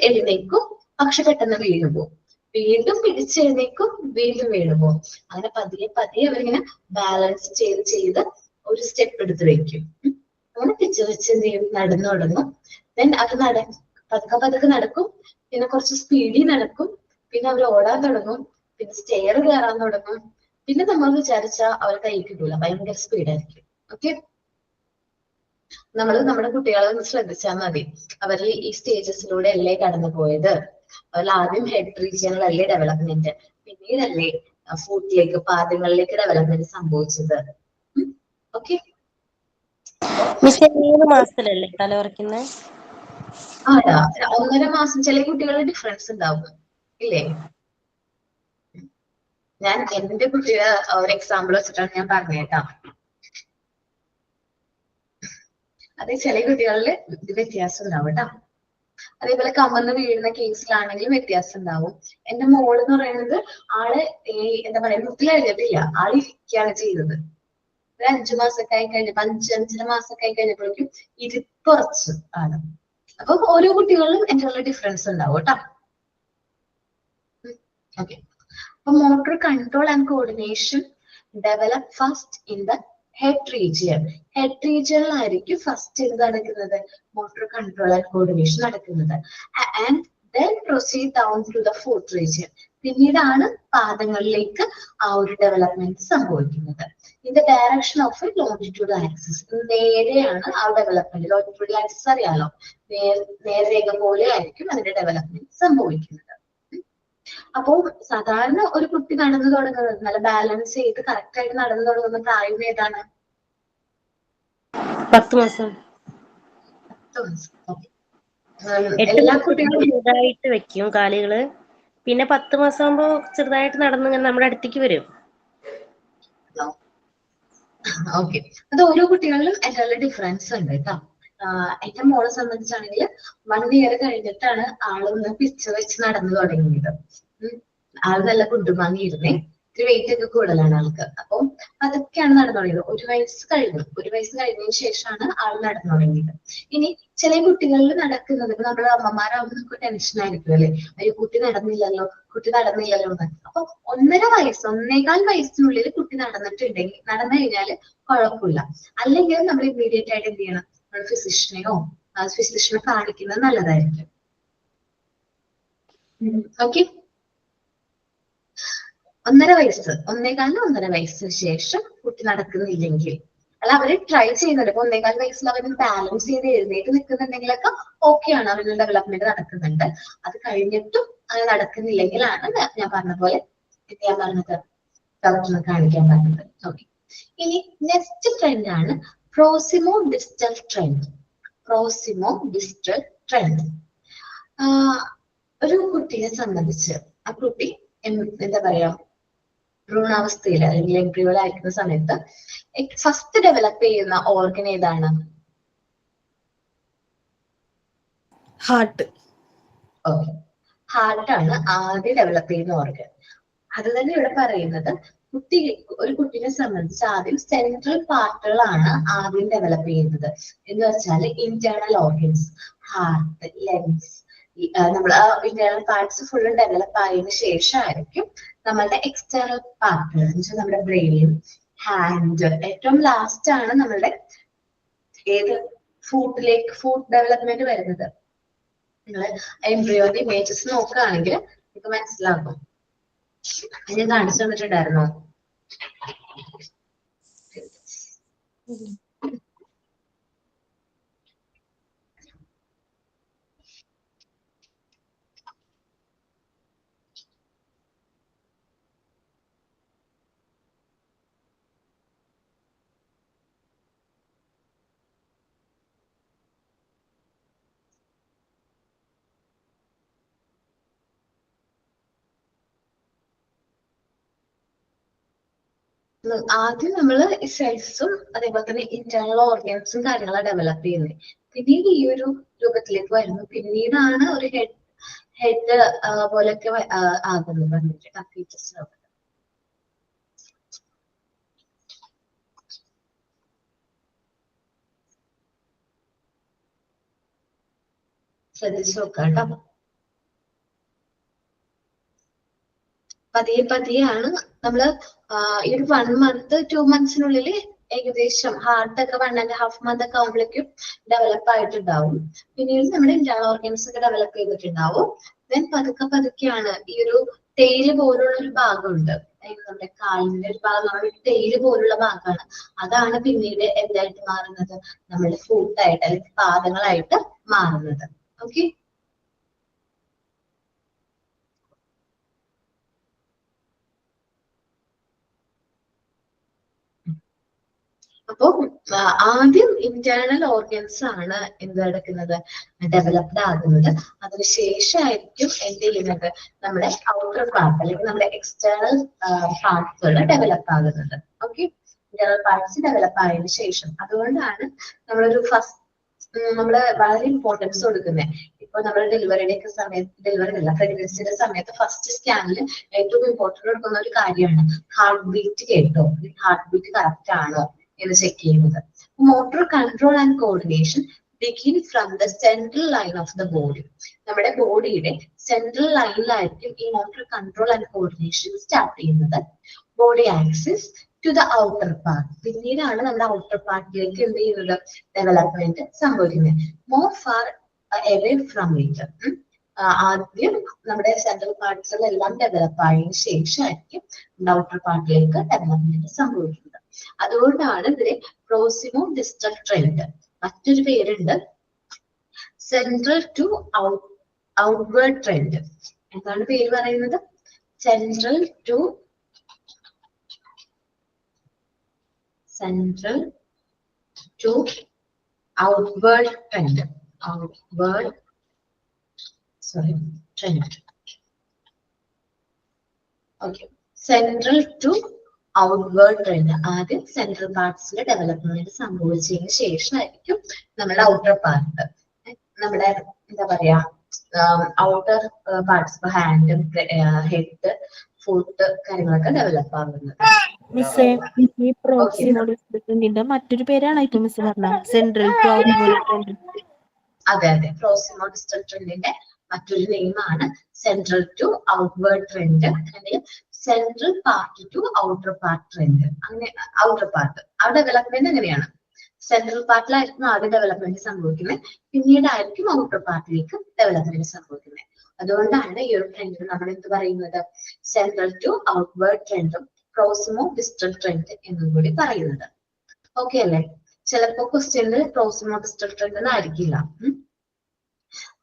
എഴുന്നേക്കും. പക്ഷെ പെട്ടെന്ന് വീണു പോകും. വീണ്ടും പിടിച്ചെഴുന്നേക്കും, വീണ്ടും വീണു പോകും. അങ്ങനെ പതിയെ അവരിങ്ങനെ ബാലൻസ് ചെയ്ത് ഒരു സ്റ്റെപ്പ് എടുത്ത് വെക്കും. അങ്ങനെ പിച്ച വെച്ച് എന്ത് ചെയ്യും? നടന്നു തുടങ്ങും. ദെൻ അത് പതുക്കെ നടക്കും. പിന്നെ കുറച്ച് സ്പീഡിൽ നടക്കും. പിന്നെ അവർ ഓടാൻ തുടങ്ങും. പിന്നെ സ്റ്റെയർ കയറാൻ തുടങ്ങും. പിന്നെ നമ്മൾ വിചാരിച്ച അവർ കൈ കിട്ടൂല, ഭയങ്കര സ്പീഡായിരിക്കും. ഓക്കെ, നമ്മുടെ കുട്ടികളെ ഒന്ന് ശ്രദ്ധിച്ചാൽ മതി. അവർ ഈ സ്റ്റേജസിലൂടെ അല്ലേ കടന്നു പോയത്. അവരിൽ ആദ്യം ഹെഡ് റീജിയനിലല്ലേ ഡെവലപ്മെന്റ്, പിന്നീടല്ലേ ഫുട്ടിലേക്ക്, പാദങ്ങളിലേക്ക് ഡെവലപ്മെന്റ് സംഭവിച്ചത്. ഓക്കെ, മിസ് 3 മാസത്തിലല്ലേ തല ഉറക്കുന്നത്? ആടാ, 1.5 മാസം. ചില കുട്ടികളുടെ ഡിഫറൻസ് ഉണ്ടാവും, ഇല്ലേ? ഞാൻ എന്റെ കുട്ടിയുടെ ഒരു എക്സാമ്പിൾ വെച്ചിട്ടാണ് ഞാൻ പറഞ്ഞേട്ടാ. അത് ചില കുട്ടികളിൽ വ്യത്യാസം ഉണ്ടാവും കേട്ടോ. അതേപോലെ കമന്ന് വീഴുന്ന കേസിലാണെങ്കിലും വ്യത്യാസം ഉണ്ടാവും. എന്റെ മോള് എന്ന് പറയുന്നത് ആള് എന്താ പറയാ, മുട്ടിലെഴുതിയിട്ടില്ല, ആള് ഇരിക്കുകയാണ് ചെയ്തത്. ഒരു 5 മാസമൊക്കെ ആയി കഴിഞ്ഞപ്പോ, 5-5.5 മാസമൊക്കെ ആയി കഴിഞ്ഞപ്പോഴേക്കും ഇരിപ്പുറച്ച് ആണ്. അപ്പൊ ഓരോ കുട്ടികളിലും എന്നുള്ള ഡിഫറൻസ് ഉണ്ടാവും കേട്ടോ. ഓക്കെ, അപ്പൊ motor control and coordination develop first in the head region. Head റീജിയനിലായിരിക്കും ഫസ്റ്റ് എന്ത് നടക്കുന്നത്? മോട്ടോർ കൺട്രോൾ ആൻഡ് കോർഡിനേഷൻ നടക്കുന്നത്. And then proceed down to the foot region. പിന്നീടാണ് പാദങ്ങളിലേക്ക് ആ ഒരു ഡെവലപ്മെന്റ് സംഭവിക്കുന്നത്. In the direction of a longitudinal axis. നേരെയാണ് ആ ഡെവലപ്മെന്റ്. ലോഞ്ചിറ്റ്യൂഡൽ ആക്സിസ് അറിയാലോ, നേർരേഖ പോലെ ആയിരിക്കും അതിന്റെ ഡെവലപ്മെന്റ് സംഭവിക്കുന്നത്. അപ്പോ സാധാരണ ഒരു കുട്ടി നടന്നു തുടങ്ങുന്നത്, നല്ല ബാലൻസ് ചെയ്ത് കറക്റ്റ് ആയിട്ട് നടന്നു തുടങ്ങുന്ന പ്രായം ഏതാണ്? 10 മാസം. 10 മാസം. എല്ലാ കുട്ടികളും ചെറുതായിട്ട് വെക്കും കാലുകള്. പിന്നെ 10 മാസം ആകുമ്പോ ചെറുതായിട്ട് നടന്ന് നമ്മുടെ അടുത്തേക്ക് വരും. ഓക്കെ, അത് ഓരോ കുട്ടികളിലും അതിനുള്ള ഡിഫറൻസ് ഉണ്ട് കേട്ടോ. എന്റെ മോളെ സംബന്ധിച്ചാണെങ്കിൽ 1 ഇയർ കഴിഞ്ഞിട്ടാണ് ആളൊന്ന് പിച്ച വെച്ച് നടന്നു തുടങ്ങിയത്. ആള് നല്ല കുണ്ടുമാങ്ങിയിരുന്നേ. ഇത്തിരി വെയിറ്റ് ഒക്കെ കൂടുതലാണ് ആൾക്ക്. അപ്പം അതൊക്കെയാണ് നടന്നു തുടങ്ങിയത്. 1 വയസ്സ് കഴിഞ്ഞതിന് ശേഷമാണ് ആൾ നടന്നു തുടങ്ങിയത്. ഇനി ചില കുട്ടികളിൽ നടക്കുന്നത്, നമ്മുടെ അമ്മമാരാകുമ്പോൾ നമുക്ക് ടെൻഷൻ ആയിരിക്കും, അല്ലെ? അയ്യോ, കുട്ടി നടന്നില്ലല്ലോ എന്ന്. അപ്പൊ 1.5 വയസ്സിനുള്ളിൽ കുട്ടി നടന്നു കഴിഞ്ഞാൽ കുഴപ്പമില്ല. അല്ലെങ്കിൽ നമ്മൾ ഇമ്മീഡിയറ്റ് ആയിട്ട് എന്ത് ചെയ്യണം? നമ്മൾ ഫിസിഷ്യനെ കാണിക്കുന്നത് നല്ലതായിരിക്കും. ഓക്കെ, 1.5 വയസ്സ്, 1.25 വയസ്സിന് ശേഷം കുട്ടി നടക്കുന്നില്ലെങ്കിൽ, അല്ല അവര് ട്രൈ ചെയ്യുന്നുണ്ട്. ഇപ്പൊ 1.25 വയസ്സിൽ അവര് ബാലൻസ് ചെയ്ത് എഴുന്നേറ്റ് നിൽക്കുന്നുണ്ടെങ്കിലൊക്കെ ഓക്കെയാണ്, അവരുടെ ഡെവലപ്മെന്റ് നടക്കുന്നുണ്ട്. അത് കഴിഞ്ഞിട്ടും അത് നടക്കുന്നില്ലെങ്കിലാണ് ഞാൻ പറഞ്ഞ പോലെ ഡോക്ടറിനെ കാണിക്കാൻ പറഞ്ഞത്. ഓക്കെ, ഇനി നെക്സ്റ്റ് ട്രെൻഡ് ആണ് പ്രോസിമോ ഡിസ്റ്റൽ ട്രെൻഡ്. ഒരു കുട്ടിയെ സംബന്ധിച്ച് ആ കുട്ടി എന്താ പറയാ, ഭ്രൂണാവസ്ഥയിൽ അല്ലെങ്കിൽ എംബ്രിയോയിലായിരിക്കുന്ന സമയത്ത് ഫസ്റ്റ് ഡെവലപ്പ് ചെയ്യുന്ന ഓർഗൻ ഏതാണ്? ഹാർട്ട്. ഓക്കെ, ഹാർട്ടാണ് ആദ്യം ഡെവലപ്പ് ചെയ്യുന്ന ഓർഗൻ. അത് തന്നെ ഇവിടെ പറയുന്നത് ഒരു കുട്ടിനെ സംബന്ധിച്ച് ആദ്യം സെൻട്രൽ പാർട്ടുകളാണ് ആദ്യം ഡെവലപ്പ് ചെയ്യുന്നത്. എന്ന് വെച്ചാൽ ഇന്റേണൽ ഓർഗൻസ്, ഹാർട്ട്, ലങ്സ്, നമ്മൾ ഇന്റേണൽ പാർട്സ് ഫുള്ള് ഡെവലപ്പ് ആയതിനു ശേഷമായിരിക്കും നമ്മളുടെ എക്സ്റ്റേണൽ പാർട്ടുകൾ എന്ന് വെച്ചാൽ നമ്മുടെ ബ്രെയിൻ, ഹാൻഡ്, ഏറ്റവും ലാസ്റ്റ് ആണ് നമ്മളുടെ ഏത് ഫുഡ് ഡെവലപ്മെന്റ് വരുന്നത്. നിങ്ങൾ എംബ്രിയോന്റെ ഇമേജസ് നോക്കുകയാണെങ്കിൽ നിങ്ങൾക്ക് മനസ്സിലാകും. ഞാൻ കാണിച്ചു തന്നിട്ടുണ്ടായിരുന്നോ? ആദ്യം നമ്മൾ സെൽസും അതേപോലെ തന്നെ ഇന്റേണൽ ഓർഗൻസും കാര്യങ്ങളാണ് ഡെവലപ്പ് ചെയ്യുന്നത്. പിന്നീട് ഈ ഒരു രൂപത്തിലേക്ക് വരുന്നു. പിന്നീടാണ് ഒരു ഹെഡ് പോലൊക്കെ ആകുന്നത്. ശ്രദ്ധിച്ചു നോക്കാം കേട്ടോ. പതിയെയാണ് നമ്മള് ഈ ഒരു 1 month 2 monthsനുള്ളിൽ ഏകദേശം ഹാർട്ടൊക്കെ 1.5 month ഒക്കെ ആകുമ്പോഴേക്കും ഡെവലപ്പ് ആയിട്ടുണ്ടാവും. പിന്നീട് നമ്മുടെ ഇന്റേണൽ ഓർഗൻസ് ഒക്കെ ഡെവലപ്പ് ചെയ്തിട്ടുണ്ടാവും. ദെൻ പതുക്കെയാണ് ഈ ഒരു ടെയില് പോലുള്ള ഒരു ഭാഗമുണ്ട്, നമ്മുടെ കാലിന്റെ ഒരു ഭാഗം, നമ്മുടെ ടെയില് പോലുള്ള ഭാഗമാണ്. അതാണ് പിന്നീട് എന്തായിട്ട് മാറുന്നത്, നമ്മുടെ ഫുട്ടായിട്ട് അല്ലെങ്കിൽ പാദങ്ങളായിട്ട് മാറുന്നത്. ഓക്കെ, അപ്പോ ആദ്യം ഇന്റേണൽ ഓർഗൻസ് ആണ് എന്ത് നടക്കുന്നത്, ഡെവലപ്ഡ് ആകുന്നത്. അതിനുശേഷമായിരിക്കും എന്ത് ചെയ്യുന്നത്, നമ്മുടെ ഔട്ടർ പാർട്ട് അല്ലെങ്കിൽ നമ്മുടെ എക്സ്റ്റേണൽ പാർട്സുകൾ ഡെവലപ്പ് ആകുന്നത്. ഓക്കെ, ഇന്റേണൽ പാർട്സ് ഡെവലപ്പ് ആയതിനു ശേഷം. അതുകൊണ്ടാണ് നമ്മളൊരു നമ്മള് വളരെ ഇമ്പോർട്ടൻസ് കൊടുക്കുന്നത്. ഇപ്പൊ നമ്മൾ ഡെലിവറിയുടെ ഒക്കെ സമയത്ത്, പ്രഗ്നൻസിയുടെ സമയത്ത് ഫസ്റ്റ് സ്കാനിൽ ഏറ്റവും ഇമ്പോർട്ടൻറ്റ് കൊടുക്കുന്ന ഒരു കാര്യമാണ് ഹാർട്ട് ബീറ്റ് കേട്ടോ, ഹാർട്ട് ബീറ്റ് കറക്റ്റ് ആണോ എന്ന് ചെക്ക് ചെയ്യുന്നത്. Motor control and coordination begin from the central line of the body. നമ്മുടെ ബോഡിയുടെ സെൻട്രൽ ലൈനിലായിരിക്കും ഈ motor control and coordination start ചെയ്യുന്നത്. Body axis to the outer part. പിന്നീടാണ് നമ്മുടെ ഔട്ടർ പാർട്ടിലേക്ക് എന്ത് ചെയ്യുന്നത്, ഡെവലപ്മെന്റ് സംഭവിക്കുന്നത്. More far away from it. ആദ്യം നമ്മുടെ സെൻട്രൽ പാർട്സുകളെല്ലാം ഡെവലപ്പ് ആയതിനു ശേഷമായിരിക്കും ഔട്ടർ പാർട്ടിലേക്ക് ഡെവലപ്മെന്റ് സംഭവിക്കുന്നത്. അതുകൊണ്ടാണ് ഇതിലെ പ്രോസിമോ ഡിസ്റ്റൽ ട്രെൻഡ്. മറ്റൊരു പേരുണ്ട് സെൻട്രൽ ടു ഔട്ട്വേർഡ് ട്രെൻഡ്. എന്താണ് പേര് പറയുന്നത്, central to outward trend. Trend. Okay, central to outward trend. ആദ്യം സെൻട്രൽ പാർട്സിന്റെ ഡെവലപ്മെന്റ് സംഭവിച്ചതിന് ശേഷമായിരിക്കും നമ്മുടെ ഔട്ടർ പാർട്ട്, നമ്മുടെ എന്താ പറയാ outer parts, hand, head, foot കാര്യങ്ങളൊക്കെ ഡെവലപ്പ് ആകുന്നത്. മിസ്സേ, ഈ പ്രോക്സിമോ ഡിസ്റ്റൽ ട്രെൻഡിന്റെ മറ്റൊരു പേരാണ് ഇപ്പൊ മിസ് പറഞ്ഞ സെൻട്രൽ ടു ഔട്ട്വേർഡ് ട്രെൻഡ്. അതെ, പ്രോക്സിമോ ഡിസ്റ്റൽ ട്രെൻഡിന്റെ മറ്റൊരു നെയിമാണ് സെൻട്രൽ ടു ഔട്ട്വേർഡ് ട്രെൻഡ്, അല്ലെങ്കിൽ central part two outer part trend. അങ്ങനെ ഔട്ടർ പാർട്ട് ആ ഡെവലപ്മെന്റ് എങ്ങനെയാണ്, സെൻട്രൽ പാർട്ടിലായിരിക്കും ആദ്യം ഡെവലപ്മെന്റ് സംഭവിക്കുന്നത്, പിന്നീടായിരിക്കും ഔട്ടർ പാർട്ടിലേക്ക് ഡെവലപ്മെന്റ് സംഭവിക്കുന്നത്. അതുകൊണ്ടാണ് ഈ ഒരു ട്രെൻഡ് നമ്മൾ എന്ത് പറയുന്നത്, സെൻട്രൽ ടു ഔട്ട്വേർഡ് ട്രെൻഡും പ്രോക്സിമോ ഡിസ്റ്റൽ ട്രെൻഡ് എന്നും കൂടി പറയുന്നത്. ഓക്കെ അല്ലേ? ചിലപ്പോ ക്വസ്റ്റ്യനിൽ പ്രോക്സിമോ ഡിസ്റ്റൽ ട്രെൻഡ് എന്നായിരിക്കില്ല,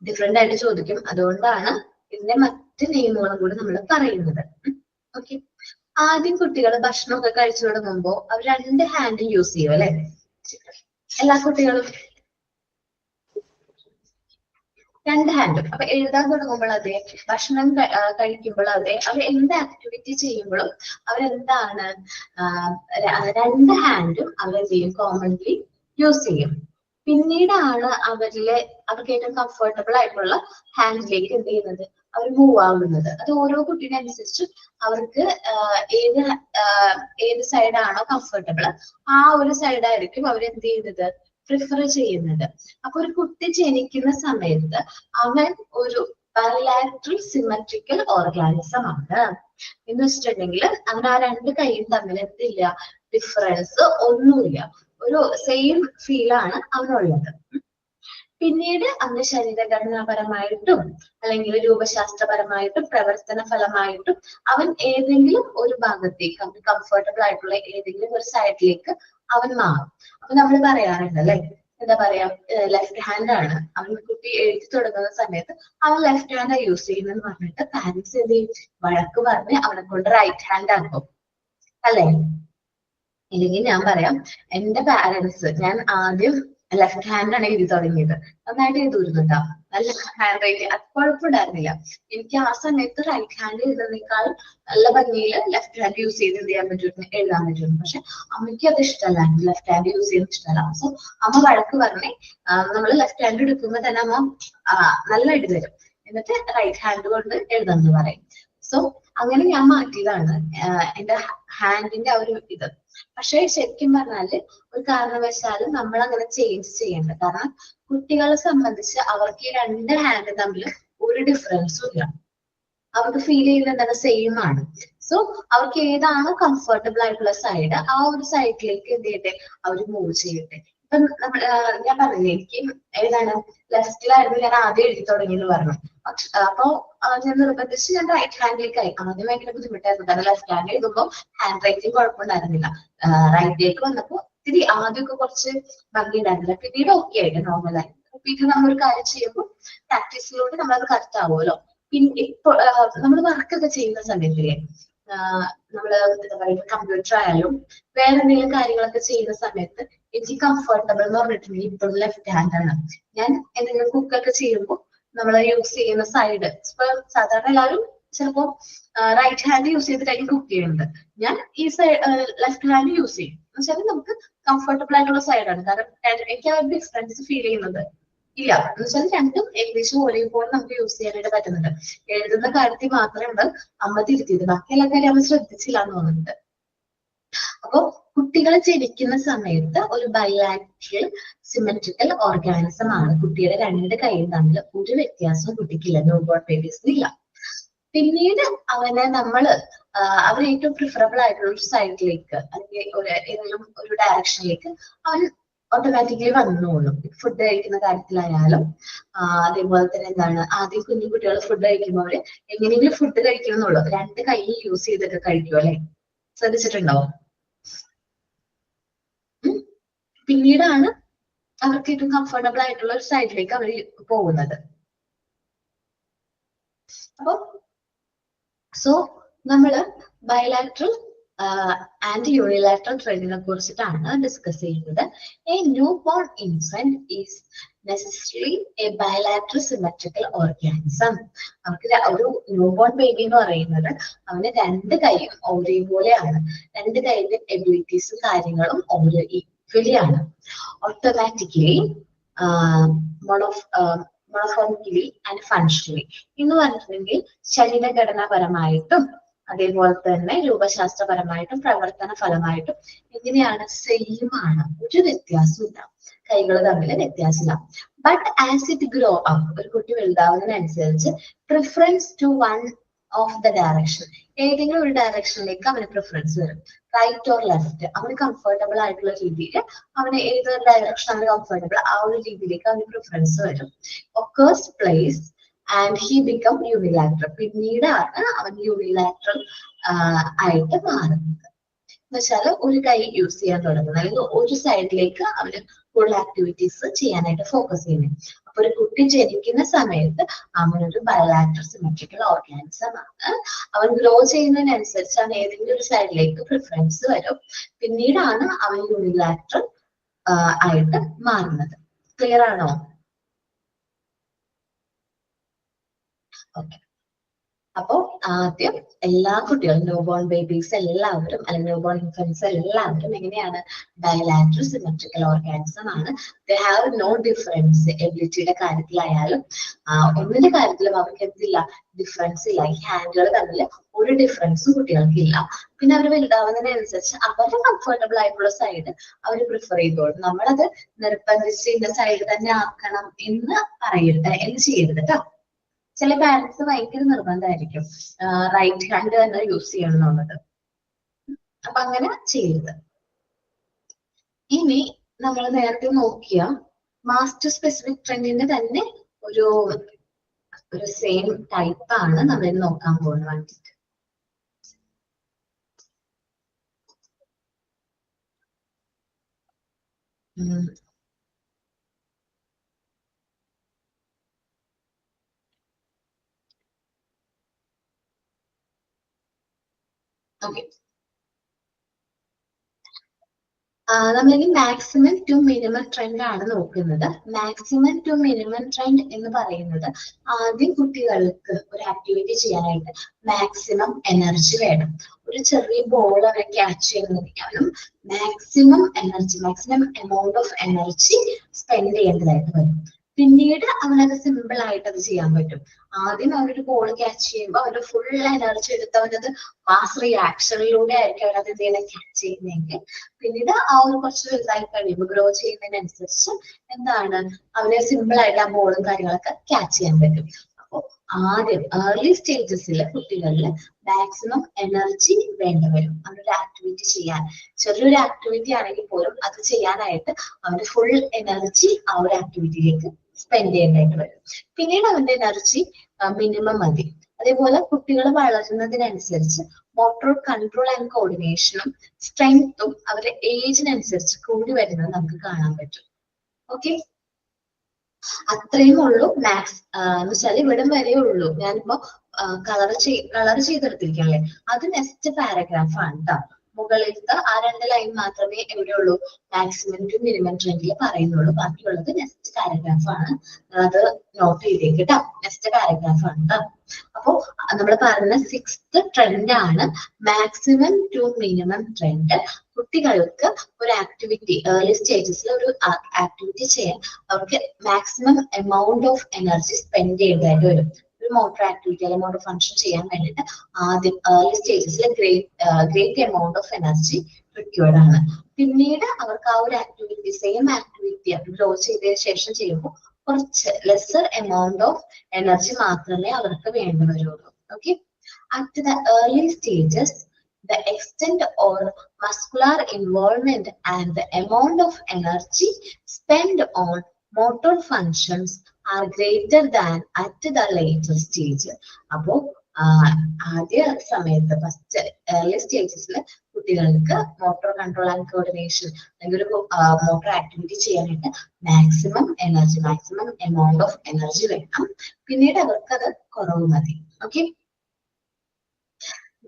ഡിഫറെന്റ് ആയിട്ട് ചോദിക്കും. അതുകൊണ്ടാണ് ഇതിന്റെ മറ്റ് നെയിമുകളും കൂടി നമ്മൾ പറയുന്നത്. ഓക്കെ, ആദ്യം കുട്ടികൾ ഭക്ഷണമൊക്കെ കഴിച്ചു തുടങ്ങുമ്പോ അവർ 2 ഹാൻഡ് യൂസ് ചെയ്യും അല്ലെ? എല്ലാ കുട്ടികളും 2 ഹാൻഡും. അപ്പൊ എഴുതാൻ തുടങ്ങുമ്പോൾ അതെ, ഭക്ഷണം കഴിക്കുമ്പോൾ അതെ, അവർ എന്ത് ആക്ടിവിറ്റി ചെയ്യുമ്പോഴും അവരെന്താണ് 2 ഹാൻഡും അവരെന്ത് ചെയ്യും, കോമൺലി യൂസ് ചെയ്യും. പിന്നീടാണ് അവർക്ക് ഏറ്റവും കംഫർട്ടബിൾ ആയിട്ടുള്ള ഹാൻഡിലേക്ക് എന്ത് ചെയ്യുന്നത്, അവർ മൂവ് ആവുന്നത്. അത് ഓരോ കുട്ടീനെ അനുസരിച്ച് അവർക്ക് ഏത് സൈഡാണോ കംഫർട്ടബിൾ ആ ഒരു സൈഡായിരിക്കും അവർ എന്ത് ചെയ്യുന്നത്, പ്രിഫർ ചെയ്യുന്നത്. അപ്പൊ ഒരു കുട്ടി ജനിക്കുന്ന സമയത്ത് അവൻ ഒരു ബൈലാറ്ററൽ സിമെട്രിക്കൽ ഓർഗാനിസം ആണ് എന്ന് വെച്ചിട്ടുണ്ടെങ്കിൽ അവൻ ആ രണ്ട് കൈയും തമ്മിൽ എന്തില്ല, ഡിഫറൻസ് ഒന്നുമില്ല, ഒരു സെയിം ഫീലാണ് അവനുള്ളത്. പിന്നീട് അവന്റെ ശരീരഘടനാപരമായിട്ടും അല്ലെങ്കിൽ രൂപശാസ്ത്രപരമായിട്ടും പ്രവർത്തന ഫലമായിട്ടും അവൻ ഏതെങ്കിലും ഒരു ഭാഗത്തേക്ക്, അവന് കംഫർട്ടബിൾ ആയിട്ടുള്ള ഏതെങ്കിലും ഒരു സൈഡിലേക്ക് അവൻ മാറും. അപ്പൊ നമ്മൾ പറയാറുണ്ട് അല്ലെ, എന്താ പറയാ, ലെഫ്റ്റ് ഹാൻഡ് ആണ് അവൻ കുട്ടി എഴുതി തുടങ്ങുന്ന സമയത്ത് അവൻ ലെഫ്റ്റ് ഹാൻഡ് യൂസ് ചെയ്യുന്നെന്ന് പറഞ്ഞിട്ട് പാരന്റ്സ് എന്ത് ചെയ്യും, വഴക്ക് പറഞ്ഞ് അവനെ കൊണ്ട് റൈറ്റ് ഹാൻഡ് ആക്കും അല്ലെ. ഇല്ലെങ്കിൽ ഞാൻ പറയാം, എന്റെ പാരന്റ്സ്, ഞാൻ ആദ്യം ലെഫ്റ്റ് ഹാൻഡ് ആണ് എഴുതി തുടങ്ങിയത്, നന്നായിട്ട് എഴുതുന്നുണ്ടാ, നല്ല ഹാൻഡ് റൈറ്റിംഗ്, അത് കുഴപ്പമുണ്ടായിരുന്നില്ല. എനിക്ക് ആ സമയത്ത് റൈറ്റ് ഹാൻഡ് എഴുതുന്നതിനേക്കാൾ നല്ല ഭംഗിയിൽ ലെഫ്റ്റ് ഹാൻഡ് യൂസ് ചെയ്ത് എന്ത് ചെയ്യാൻ പറ്റും, എഴുതാൻ പറ്റും. പക്ഷെ അമ്മയ്ക്ക് അത് ഇഷ്ടമല്ല, ലെഫ്റ്റ് ഹാൻഡ് യൂസ് ചെയ്യുന്നത് ഇഷ്ടമല്ല. സോ അമ്മ വഴക്ക് പറഞ്ഞേ, നമ്മൾ ലെഫ്റ്റ് ഹാൻഡ് എടുക്കുമ്പോൾ തന്നെ അമ്മ നല്ല എഴുതി തരും, എന്നിട്ട് റൈറ്റ് ഹാൻഡ് കൊണ്ട് എഴുതാന്ന് പറയും. സോ അങ്ങനെ ഞാൻ മാറ്റിയതാണ് എന്റെ ഹാൻഡിന്റെ ആ ഒരു ഇത്. പക്ഷെ ശരിക്കും പറഞ്ഞാല് ഒരു കാരണവശാലും നമ്മൾ അങ്ങനെ ചേഞ്ച് ചെയ്യേണ്ട. കാരണം കുട്ടികളെ സംബന്ധിച്ച് അവർക്ക് ഈ രണ്ട് ഹാൻഡ് തമ്മിൽ ഒരു ഡിഫറൻസും ഇല്ല, അവർക്ക് ഫീൽ ചെയ്യുന്നത് എന്താണ്, സെയിം ആണ്. സോ അവർക്ക് ഏതാണോ കംഫർട്ടബിൾ ആയിട്ടുള്ള സൈഡ് ആ ഒരു സൈഡിലേക്ക് എന്ത് ചെയ്യട്ടെ, അവർ മൂവ് ചെയ്യട്ടെ. ഇപ്പം ഞാൻ പറഞ്ഞില്ലേ, എനിക്ക് ഏതാണ് ലെഫ്റ്റിലായിരുന്നു ഞാൻ ആദ്യം എഴുതി തുടങ്ങിയെന്ന് പറഞ്ഞു. പക്ഷെ അപ്പൊ ഞാൻ നിർബന്ധിച്ച് ഞാൻ റൈറ്റ് ഹാൻഡിലേക്കായി. ആദ്യം ഭയങ്കര ബുദ്ധിമുട്ടായിരുന്നു, കാരണം ലെഫ്റ്റ് ഹാൻഡ് എഴുതുമ്പോൾ ഹാൻഡ് റൈറ്റിംഗ് കുഴപ്പമുണ്ടായിരുന്നില്ല. റൈറ്റിലേക്ക് വന്നപ്പോ ഇത്തിരി ആദ്യമൊക്കെ കുറച്ച് ഭംഗി ഉണ്ടായിരുന്നില്ല, പിന്നീട് ഓക്കെ ആയിട്ട് നോർമലായി. പിന്നെ നമ്മളൊരു കാര്യം ചെയ്യുമ്പോൾ പ്രാക്ടീസിലൂടെ നമ്മളത് കറക്റ്റ് ആവുമല്ലോ. പിന്നെ ഇപ്പൊ നമ്മൾ വർക്കൊക്കെ ചെയ്യുന്ന സമയത്തില്ലേ, നമ്മള് എന്താ പറയുക, കമ്പ്യൂട്ടർ ആയാലും വേറെ എന്തെങ്കിലും കാര്യങ്ങളൊക്കെ ചെയ്യുന്ന സമയത്ത് എനിക്ക് കംഫർട്ടബിൾ എന്ന് പറഞ്ഞിട്ടുണ്ടെങ്കിൽ ഇപ്പോഴും ലെഫ്റ്റ് ഹാൻഡ് ആണ്. ഞാൻ എന്തെങ്കിലും കുക്കൊക്കെ ചെയ്യുമ്പോൾ നമ്മൾ യൂസ് ചെയ്യുന്ന സൈഡ്, ഇപ്പൊ സാധാരണ എല്ലാവരും ചിലപ്പോ റൈറ്റ് ഹാൻഡ് യൂസ് ചെയ്തിട്ടായിരിക്കും കുക്ക് ചെയ്യുന്നത്. ഞാൻ ഈ സൈഡ് ലെഫ്റ്റ് ഹാൻഡ് യൂസ് ചെയ്യും. എന്ന് വെച്ചാൽ നമുക്ക് കംഫർട്ടബിൾ ആയിട്ടുള്ള സൈഡാണ്. കാരണം എനിക്ക് ആ ഒരു ഡിഫറൻസ് ഫീൽ ചെയ്യുന്നത് ഇല്ല. എന്ന് വെച്ചാൽ രണ്ടും ഏകദേശം ഒരേപോലെ നമുക്ക് യൂസ് ചെയ്യാനായിട്ട് പറ്റുന്നുണ്ട്. എഴുതുന്ന കാര്യത്തിൽ മാത്രമേ അമ്മ തിരുത്തിയത്, ബാക്കി എല്ലാ കാര്യം അമ്മ ശ്രദ്ധിച്ചില്ല എന്ന് തോന്നുന്നുണ്ട്. അപ്പൊ കുട്ടികൾ ജനിക്കുന്ന സമയത്ത് ഒരു ബൈലാറ്ററൽ സിമെട്രിക്കൽ ഓർഗാനിസം ആണ്. കുട്ടിയുടെ രണ്ട് കൈയും തമ്മിൽ ഒരു വ്യത്യാസവും കുട്ടിക്കില്ല, ന്യൂ ബോൺ ബേബീസിന് ഇല്ല. പിന്നീട് അവന് ഏറ്റവും പ്രിഫറബിൾ ആയിട്ടുള്ള ഒരു സൈഡിലേക്ക് അല്ലെങ്കിൽ ഏതെങ്കിലും ഒരു ഡയറക്ഷനിലേക്ക് അവൻ ഓട്ടോമാറ്റിക്കലി വന്നോളും. ഫുഡ് കഴിക്കുന്ന കാര്യത്തിലായാലും അതേപോലെ തന്നെ എന്താണ്, ആദ്യം കുഞ്ഞു കുട്ടികൾ ഫുഡ് കഴിക്കുമ്പോൾ അവര് എങ്ങനെയെങ്കിലും ഫുഡ് കഴിക്കണമെന്നുള്ളൂ, രണ്ട് കൈ യൂസ് ചെയ്തൊക്കെ കഴിക്കും അല്ലെ, ശ്രദ്ധിച്ചിട്ടുണ്ടോ? പിന്നീടാണ് അവർക്ക് ഏറ്റവും കംഫർട്ടബിൾ ആയിട്ടുള്ള ഒരു സൈഡിലേക്ക് അവർ പോകുന്നത്. അപ്പൊ നമ്മള് ബയലാറ്ററൽ ആൻഡ് യൂണിലാറ്ററൽ ട്രെയിനിനെ കുറിച്ചിട്ടാണ് ഡിസ്കസ് ചെയ്യുന്നത്. A new born infant is necessary A bilateral symmetrical organism. അവർക്ക് ഒരു ന്യൂ ബോൺ ബേബി എന്ന് പറയുന്നത് അവന് രണ്ട് കൈയും ഒരേപോലെയാണ്, രണ്ട് കൈയുടെ എബിലിറ്റീസും കാര്യങ്ങളും ഈക്വലി ആണ്. ഓട്ടോമാറ്റിക്കലി മോണോഫോണിക്കലി ആൻഡ് ഫങ്ഷണലി എന്ന് പറഞ്ഞിട്ടുണ്ടെങ്കിൽ ശരീരഘടനാപരമായിട്ടും അതേപോലെ തന്നെ രൂപശാസ്ത്രപരമായിട്ടും പ്രവർത്തന ഫലമായിട്ടും എങ്ങനെയാണ്, സെയിം ആണ്, ഒരു വ്യത്യാസമില്ല, കൈകൾ തമ്മിൽ വ്യത്യാസമില്ല. But as it grow up, ഒരു കുട്ടി വലുതാവുന്നതിനനുസരിച്ച് preference to one of the direction, ഏതെങ്കിലും ഒരു ഡയറക്ഷനിലേക്ക് അവന് പ്രിഫറൻസ് വരും. റൈറ്റ് ഓർ ലെഫ്റ്റ്, അവന് കംഫർട്ടബിൾ ആയിട്ടുള്ള രീതിയിൽ അവന് ഏതൊരു ഡയറക്ഷൻ അവന് കംഫർട്ടബിൾ ആ ഒരു രീതിയിലേക്ക് അവന് പ്രിഫറൻസ് വരും. Occurs place and he become unilateral, പിന്നീടാണ് അവൻ യൂണിലാറ്ററൽ ആയിട്ട് മാറുന്നത്. എന്ന് വെച്ചാൽ ഒരു കൈ യൂസ് ചെയ്യാൻ തുടങ്ങുന്നത്, അല്ലെങ്കിൽ ഒരു സൈഡിലേക്ക് അവന് കൂടുതൽ ആക്ടിവിറ്റീസ് ചെയ്യാനായിട്ട് ഫോക്കസ് ചെയ്യുന്നത്. അപ്പൊ ഒരു കുട്ടി ജനിക്കുന്ന സമയത്ത് അവനൊരു ബയലാറ്ററൽ സിമെട്രിക്കൽ ഓർഗാനിസം ആണ്. അവൻ ഗ്രോ ചെയ്യുന്നതിനനുസരിച്ച് അവൻ ഏതെങ്കിലും ഒരു സൈഡിലേക്ക് പ്രിഫറൻസ് വരും, പിന്നീടാണ് അവൻ യൂണിലാറ്ററൽ ആയിട്ട് മാറുന്നത്. ക്ലിയർ ആണോ? ഓക്കെ. അപ്പോൾ ആദ്യം എല്ലാ കുട്ടികളും ന്യൂ ബോൺ ബേബീസ് എല്ലാവരും അല്ലെങ്കിൽ ന്യൂ ബോൺ ഇൻഫൻസ് എല്ലാവരും എങ്ങനെയാണ് ബയലാറ്ററൽ സിമെട്രിക്കൽ ഓർഗാനിസം ആണ്. ദേ ഹാവ് നോ ഡിഫറൻസ് എബിലിറ്റിയുടെ കാര്യത്തിലായാലും ഒന്നിന്റെ കാര്യത്തിലും അവർക്ക് എന്തില്ല ഡിഫറൻസ് ഇല്ല. ഈ ഹാൻഡുകൾ തമ്മിൽ ഒരു ഡിഫറൻസും കുട്ടികൾക്ക് ഇല്ല. പിന്നെ അവർ വലുതാവുന്നതിനനുസരിച്ച് അവരുടെ കംഫർട്ടബിൾ ആയിട്ടുള്ള സൈഡ് അവർ പ്രിഫർ ചെയ്തോളും. നമ്മളത് നിർബന്ധിച്ച് ഇന്ന സൈഡ് തന്നെ ആക്കണം എന്ന് പറയരുത്, എന്ന് ചെയ്യരുത് കേട്ടോ. ചില പാരന്റ്സ് ഭയങ്കര നിർബന്ധമായിരിക്കും റൈറ്റ് ഹാൻഡ് തന്നെ യൂസ് ചെയ്യണം എന്നുള്ളത്. അപ്പൊ അങ്ങനെ ചെയ്യരുത്. ഇനി നമ്മൾ നേരത്തെ നോക്കിയ മാസ്റ്റർ സ്പെസിഫിക് ട്രെൻഡിന്റെ തന്നെ ഒരു സെയിം ടൈപ്പ് ആണ് നമ്മൾ നോക്കാൻ പോകുന്നത്. ഓക്കെ, നമ്മളിനി മാക്സിമം ടു മിനിമം ട്രെൻഡ് ആണ് നോക്കുന്നത്. മാക്സിമം ടു മിനിമം ട്രെൻഡ് എന്ന് പറയുന്നത് ആദ്യം കുട്ടികൾക്ക് ഒരു ആക്ടിവിറ്റി ചെയ്യാനായിട്ട് മാക്സിമം എനർജി വേണം. ഒരു ചെറിയ ബോൾ അവരെ ക്യാച്ച് ചെയ്യുന്നതിനും maximum energy, maximum amount of energy spend ചെയ്യേണ്ടതായിട്ട് വരും. പിന്നീട് അവനത് സിമ്പിൾ ആയിട്ട് അത് ചെയ്യാൻ പറ്റും. ആദ്യം അവരൊരു ബോൾ ക്യാച്ച് ചെയ്യുമ്പോൾ അവരുടെ ഫുൾ എനർജി എടുത്ത് അവരത് മാസ് റിയാക്ഷനിലൂടെ ആയിരിക്കും അവരത് എന്തെങ്കിലും ക്യാച്ച് ചെയ്യുന്നതെങ്കിൽ പിന്നീട് ആ ഒരു കുറച്ച് വലുതായി കഴിയുമ്പോൾ ഗ്രോ ചെയ്യുന്നതിനനുസരിച്ച് എന്താണ് അവരെ സിമ്പിൾ ആയിട്ട് ആ ബോളും കാര്യങ്ങളൊക്കെ ക്യാച്ച് ചെയ്യാൻ പറ്റും. അപ്പോൾ ആദ്യം ഏർലി സ്റ്റേജസിൽ കുട്ടികളിൽ മാക്സിമം എനർജി വേണ്ടിവരും. അവരൊരു ആക്ടിവിറ്റി ചെയ്യാൻ, ചെറിയൊരു ആക്ടിവിറ്റി ആണെങ്കിൽ പോലും അത് ചെയ്യാനായിട്ട് അവന്റെ ഫുൾ എനർജി ആ ഒരു ആക്ടിവിറ്റിയിലേക്ക് സ്പെൻഡ് ചെയ്യേണ്ടതായിട്ട് വരും. പിന്നീട് അവന്റെ എനർജി മിനിമം മതി. അതേപോലെ കുട്ടികൾ വളരുന്നതിനനുസരിച്ച് മോട്ടോർ കൺട്രോൾ ആൻഡ് കോർഡിനേഷനും സ്ട്രെങ്ത്തും അവരുടെ ഏജിനനുസരിച്ച് കൂടി വരുന്നത് നമുക്ക് കാണാൻ പറ്റും. ഓക്കെ, അത്രയും ഉള്ളൂ മാത്സ് എന്ന് വെച്ചാൽ ഇവിടം വരെ ഉള്ളൂ. ഞാനിപ്പോ കളർ ചെയ്തെടുത്തിരിക്കണല്ലേ, അത് നെക്സ്റ്റ് പാരഗ്രാഫ് ആണ് കേട്ടോ. മുകളിലത്തെ ആ 2 ലൈൻ മാത്രമേ എവിടെയുള്ളൂ മാക്സിമം ടു മിനിമം ട്രെൻഡിൽ പറയുന്നുള്ളൂ. ബാക്കിയുള്ളത് നെക്സ്റ്റ് പാരഗ്രാഫ് ആണ്. അത് നോട്ട് ചെയ്തേക്ക് കേട്ടോ, നെക്സ്റ്റ് പാരഗ്രാഫ് ആണ് കേട്ടോ. അപ്പോ നമ്മൾ പറഞ്ഞ 6th ട്രെൻഡ് ആണ് മാക്സിമം ടു മിനിമം ട്രെൻഡ്. കുട്ടികൾക്ക് ഒരു ആക്ടിവിറ്റി ഏർലി സ്റ്റേജസിൽ ഒരു ആക്ടിവിറ്റി ചെയ്യാൻ അവർക്ക് maximum amount of energy spend ചെയ്യേണ്ടതായിട്ട് വരും. ഒരു മോട്ടോർ ആക്ടിവിറ്റി അല്ലെങ്കിൽ മോട്ടോർ ഫംഗ്ഷൻ ചെയ്യാൻ വേണ്ടിയിട്ട് ആദ്യം ഏർലി സ്റ്റേജസിൽ great amount of energy required ആണ്. പിന്നീട് അവർക്ക് ആ ഒരു ആക്ടിവിറ്റി സെയിം ആക്ടിവിറ്റി ഗ്രോ ചെയ്തതിനു ശേഷം ചെയ്യുമ്പോൾ കുറച്ച് ലെസർ എമൗണ്ട് ഓഫ് എനർജി മാത്രമേ അവർക്ക് വേണ്ടി വരുള്ളൂ. Okay, at the early stages the extent or muscular involvement and the amount of energy spent on motor functions are greater than at the later stage. അപ്പോ ആദ്യ സമയത്ത് ഫസ്റ്റ് ഏർലി സ്റ്റേജസിൽ കുട്ടികൾക്ക് motor control and coordination അല്ലെങ്കിൽ ഒരു motor activity ചെയ്യാനായിട്ട് maximum energy, maximum amount of energy വേണം. പിന്നീട് അവർക്ക് അത് കുറവ് മതി. Okay,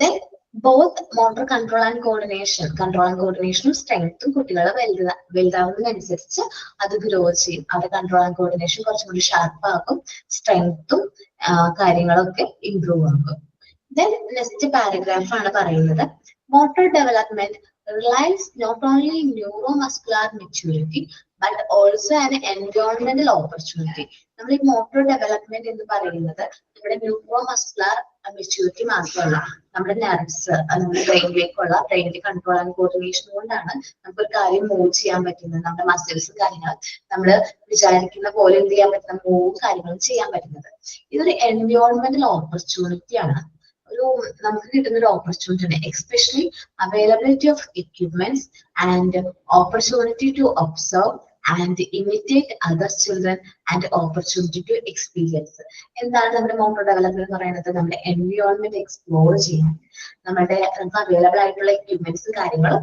then both motor control and കോർഡിനേഷനും സ്ട്രെങ്ത്തും കുട്ടികളെ വലുതാവുന്നതിനനുസരിച്ച് അത് ഗ്രോ ചെയ്യും. അവരുടെ കൺട്രോൾ ആൻഡ് കോർഡിനേഷൻ കുറച്ചും കൂടി ഷാർപ്പ് ആകും, സ്ട്രെങ്ത്തും കാര്യങ്ങളൊക്കെ ഇംപ്രൂവ് ആകും. ദെൻ നെക്സ്റ്റ് പാരഗ്രാഫ് ആണ് പറയുന്നത് motor development relies not only in neuromuscular maturity but also an environmental opportunity. നമ്മൾ ഈ മോട്ടോർ ഡെവലപ്മെന്റ് എന്ന് പറയുന്നത് നമ്മുടെ ന്യൂറോമസ്കുലർ മെച്യൂരിറ്റി മാത്രമല്ല, നമ്മുടെ നെർവ്സ് നമ്മുടെ ബ്രെയിനിലെ കൺട്രോൾ ആൻഡ് കോർഡിനേഷൻ കൊണ്ടാണ് നമുക്കൊരു കാര്യം മൂവ് ചെയ്യാൻ പറ്റുന്നത്. നമ്മുടെ മസിൽസും കാര്യങ്ങളും നമ്മൾ വിചാരിക്കുന്ന പോലെ എന്ത് ചെയ്യാൻ പറ്റുന്ന മൂവും കാര്യങ്ങളും ചെയ്യാൻ പറ്റുന്നത്. ഇതൊരു എൻവയോൺമെന്റൽ ഓപ്പർച്യൂണിറ്റി ആണ്. നമുക്ക് കിട്ടുന്ന ഒരു ഓപ്പർച്യൂണിറ്റി ആണ്. Especially availability of equipments and opportunity to observe and imitate other children and opportunity to experience. എന്താണ് നമ്മുടെ മോട്ടോർ ഡെവലപ്മെന്റ് എന്ന് പറയുന്നത്? നമ്മുടെ എൻവയോൺമെന്റ് എക്സ്പ്ലോർ ചെയ്യാൻ, നമുക്ക് അവൈലബിൾ ആയിട്ടുള്ള എക്യുപ്മെന്റ്സും കാര്യങ്ങളും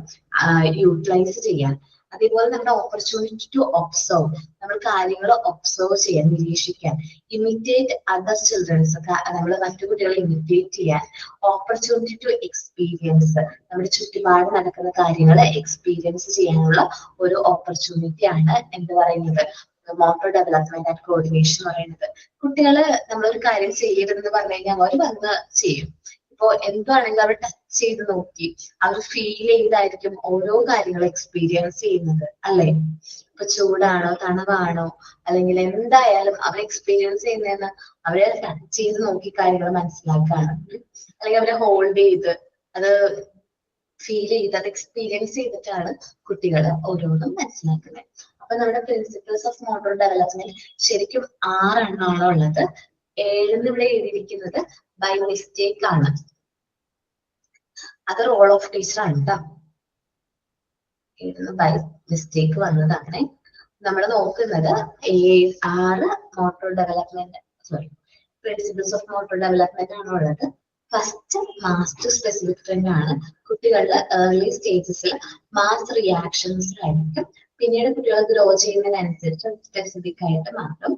യൂട്ടിലൈസ് ചെയ്യാൻ. അതേപോലെ നമ്മുടെ ഓപ്പർച്യൂണിറ്റി ടു ഒബ്സർവ്, നമ്മൾ കാര്യങ്ങൾ ഒബ്സർവ് ചെയ്യാൻ, നിരീക്ഷിക്കാൻ. ഇമിറ്റേറ്റ് അതർ ചിൽഡ്രൻസ്, നമ്മൾ മറ്റു കുട്ടികളെ ഇമിറ്റേറ്റ് ചെയ്യാൻ. ഓപ്പർച്യൂണിറ്റി ടു എക്സ്പീരിയൻസ്, നമ്മുടെ ചുറ്റുപാട് നടക്കുന്ന കാര്യങ്ങൾ എക്സ്പീരിയൻസ് ചെയ്യാനുള്ള ഒരു ഓപ്പർച്യൂണിറ്റി ആണ് എന്ത് പറയുന്നത് മോട്ടോർ ഡെവലപ്മെന്റ് ആൻഡ് കോർഡിനേഷൻ എന്ന് പറയുന്നത്. കുട്ടികള് നമ്മളൊരു കാര്യം ചെയ്യരുതെന്ന് പറഞ്ഞു കഴിഞ്ഞാൽ അവർ വന്ന് ചെയ്യും. ഇപ്പൊ എന്താണെങ്കിലും അവർ ടച്ച് ചെയ്ത് നോക്കി അവർ ഫീൽ ചെയ്തായിരിക്കും ഓരോ കാര്യങ്ങൾ എക്സ്പീരിയൻസ് ചെയ്യുന്നത്, അല്ലെ? ഇപ്പൊ ചൂടാണോ തണുവാണോ അല്ലെങ്കിൽ എന്തായാലും അവർ എക്സ്പീരിയൻസ് ചെയ്യുന്നതെന്ന് അവരെ ടച്ച് ചെയ്ത് നോക്കി കാര്യങ്ങൾ മനസ്സിലാക്കാണ്. അല്ലെങ്കിൽ അവരെ ഹോൾഡ് ചെയ്ത് അത് ഫീൽ ചെയ്ത് അത് എക്സ്പീരിയൻസ് ചെയ്തിട്ടാണ് കുട്ടികൾ ഓരോന്നും മനസ്സിലാക്കുന്നത്. അപ്പൊ നമ്മുടെ പ്രിൻസിപ്പിൾസ് ഓഫ് മോട്ടോർ ഡെവലപ്മെന്റ് ശരിക്കും 6 എണ്ണമാണ് ഉള്ളത്. 7 ഇവിടെ എഴുതിയിരിക്കുന്നത് ബൈ മിസ്റ്റേക്ക് ആണ്. അത് റോൾ ഓഫ് ടീച്ചർ ആണ് കേട്ടോ. ബൈ മിസ്റ്റേക്ക് വന്നതാണ്. നമ്മൾ നോക്കുന്നത് 6 motor development principles of motor development ആണ് ഉള്ളത്. ഫസ്റ്റ് മാസ് സ്പെസിഫിക് ട്രെൻഡ് ആണ്. കുട്ടികളുടെ ഏർലി സ്റ്റേജസിൽ മാസ് റിയാക്ഷൻസിലായിരിക്കും. പിന്നീട് കുട്ടികൾ ഗ്രോ ചെയ്യുന്നതിനനുസരിച്ച് സ്പെസിഫിക് ആയിട്ട് മാറും.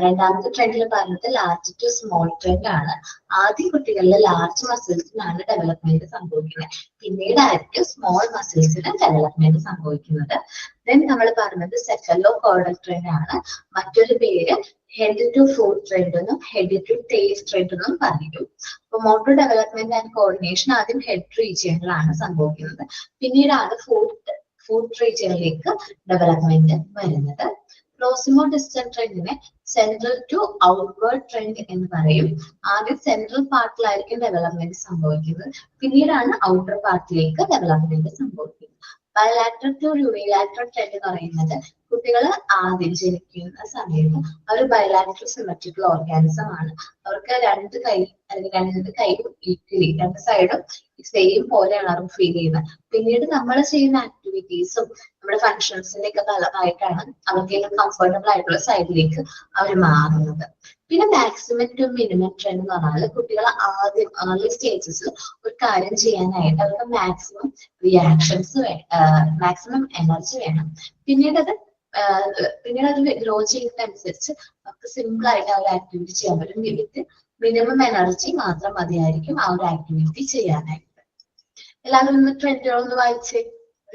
രണ്ടാമത്തെ ട്രെൻഡിൽ പറഞ്ഞത് ലാർജ് ടു സ്മോൾ ട്രെൻഡ് ആണ്. ആദ്യം കുട്ടികളിലെ ലാർജ് മസിൽസിനാണ് ഡെവലപ്മെന്റ് സംഭവിക്കുന്നത്, പിന്നീടായിരിക്കും സ്മോൾ മസിൽസിന് ഡെവലപ്മെന്റ് സംഭവിക്കുന്നത്. ദെൻ നമ്മൾ പറഞ്ഞത് സെഫലോ കോർഡൽ ട്രെൻഡ് ആണ്. മറ്റൊരു പേര് ഹെഡ് ടു ഫുട്ട് ട്രെൻഡ് എന്നും ഹെഡ് ടു ടെയിൽ ട്രെൻഡ് എന്നും പറയും. അപ്പൊ മോട്ടോർ ഡെവലപ്മെന്റ് ആൻഡ് കോർഡിനേഷൻ ആദ്യം ഹെഡ് റീജിയനിലാണ് സംഭവിക്കുന്നത്, പിന്നീടാണ് ഫുട്ട് റീജിയനിലേക്ക് ഡെവലപ്മെന്റ് വരുന്നത്. പ്രോസിമോ ഡിസ്റ്റന്റ് ട്രെൻഡിനെ സെൻട്രൽ ടു ഔട്ട്വേർഡ് ട്രെൻഡ് എന്ന് പറയും. ആദ്യം സെൻട്രൽ പാർട്ടിലായിരിക്കും ഡെവലപ്മെന്റ് സംഭവിക്കുന്നത്, പിന്നീടാണ് ഔട്ടർ പാർട്ടിലേക്ക് ഡെവലപ്മെന്റ് സംഭവിക്കുന്നത്. ബയലാറ്ററൽ ടു യൂണിലാറ്ററൽ ട്രെൻഡ് എന്ന് പറയുന്നത് കുട്ടികൾ ആദ്യം ജനിക്കുന്ന സമയത്ത് അവർ ബയലാറ്ററൽ സിമെട്രിക്കൽ ഓർഗാനിസം ആണ്. അവർക്ക് 2 കൈ അല്ലെങ്കിൽ 2 കൈയും ഈക്വലി 2 സൈഡും സെയിം പോലെയാണ് അവർ ഫീൽ ചെയ്യുന്നത്. പിന്നീട് നമ്മൾ ചെയ്യുന്ന ആക്ടിവിറ്റീസും നമ്മുടെ ഫങ്ഷൻസിന്റെ ഒക്കെ ഫലമായിട്ടാണ് അവർക്ക് കംഫർട്ടബിൾ ആയിട്ടുള്ള സൈഡിലേക്ക് അവർ മാറുന്നത്. പിന്നെ മാക്സിമം ടു മിനിമം ട്രെൻഡ് എന്ന് പറഞ്ഞാൽ കുട്ടികൾ ആദ്യം ഏർലി സ്റ്റേജസിൽ ഒരു കാര്യം ചെയ്യാനായിട്ട് അവർക്ക് മാക്സിമം റിയാക്ഷൻസ് മാക്സിമം എനർജി വേണം. പിന്നീട് അത് ഗ്രോ ചെയ്യുന്നതനുസരിച്ച് നമുക്ക് സിമ്പിൾ ആയിട്ട് ആ ഒരു ആക്ടിവിറ്റി ചെയ്യാൻ പറ്റും. വിത്ത് മിനിമം എനർജി മാത്രം മതിയായിരിക്കും ആ ഒരു ആക്ടിവിറ്റി ചെയ്യാനായിട്ട്. എല്ലാവരും ഒന്ന് ട്രെൻഡുകളൊന്ന് വായിച്ചേ,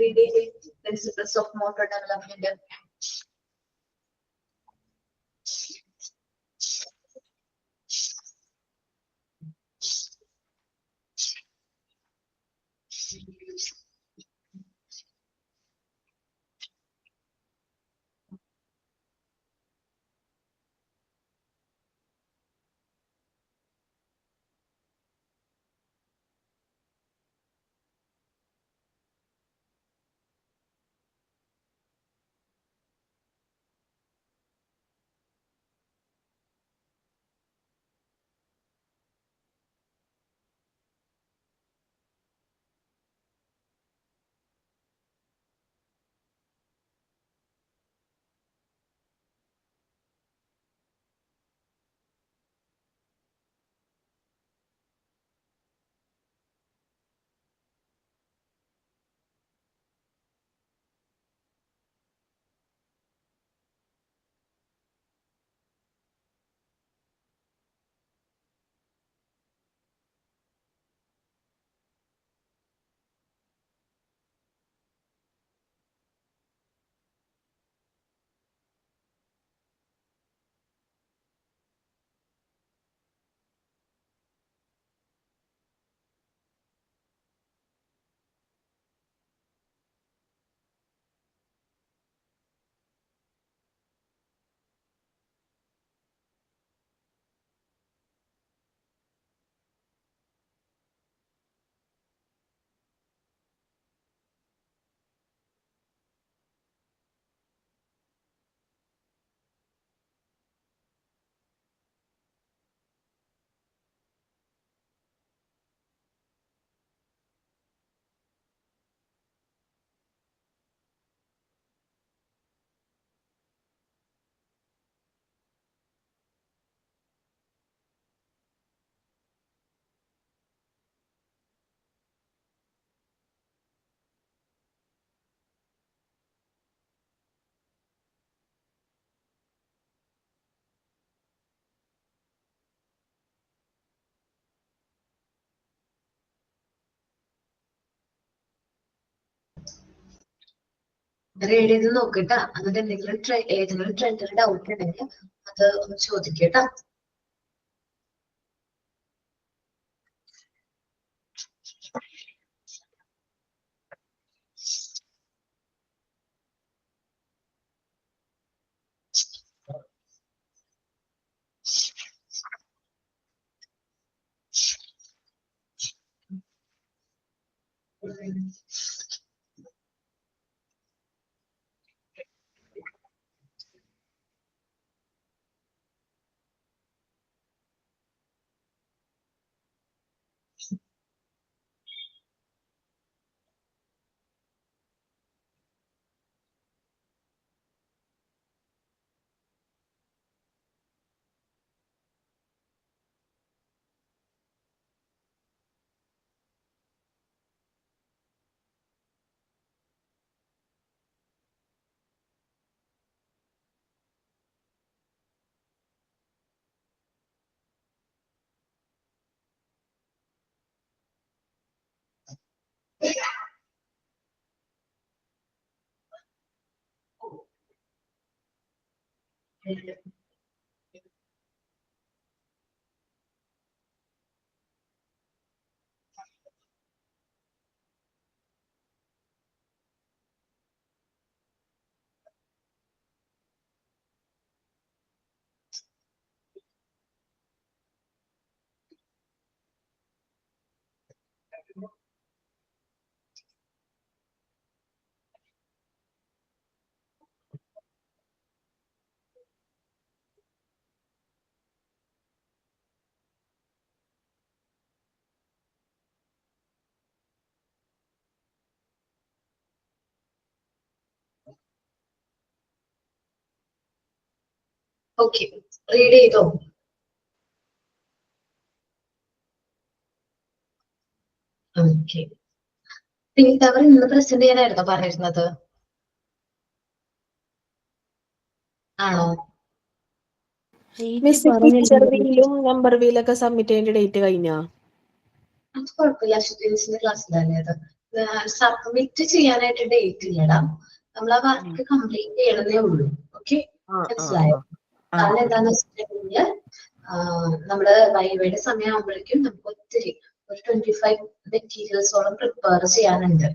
റീഡ് ചെയ്തേ. Principles of motor development. Read ചെയ്ത് നോക്കിട്ടാ. എന്നിട്ട് എന്തെങ്കിലും ഏതെങ്കിലും ട്രെൻഡിൽ ഡൗട്ട് ഉണ്ടെങ്കിൽ അത് ഒന്ന് ചോദിക്കട്ടാ. ഓക്കെ, റീഡ് ചെയ്തോ? ഓക്കെ. പിങ്ക് ടവർ ഇന്ന് പ്രസന്റ് ചെയ്യാനായിരുന്നോ പറഞ്ഞിരുന്നത്? ആണോ? മിസ് പിക്ചർ വീലും നമ്പർ വീലൊക്കെ സബ്മിറ്റ് ചെയ്യേണ്ട ഡേറ്റ് കഴിഞ്ഞാ? അത് കുഴപ്പമില്ല, അശ്വതിന്റെ ക്ലാസ്സിലല്ലേ അത്. സബ്മിറ്റ് ചെയ്യാനായിട്ട് ഡേറ്റ് ഇല്ലടാ. നമ്മൾ ആ വർക്ക് കംപ്ലീറ്റ് ചെയ്യണതേ ഉള്ളൂ. ഓക്കെ, മനസ്സിലായോ? കാരണം എന്താന്ന് വെച്ചിട്ടുണ്ടെങ്കിൽ നമ്മുടെ വൈവയുടെ സമയം ആകുമ്പോഴേക്കും നമുക്ക് ഒത്തിരി ഒരു 25 മെറ്റീരിയൽസോളം പ്രിപ്പയർ ചെയ്യാനുണ്ട്.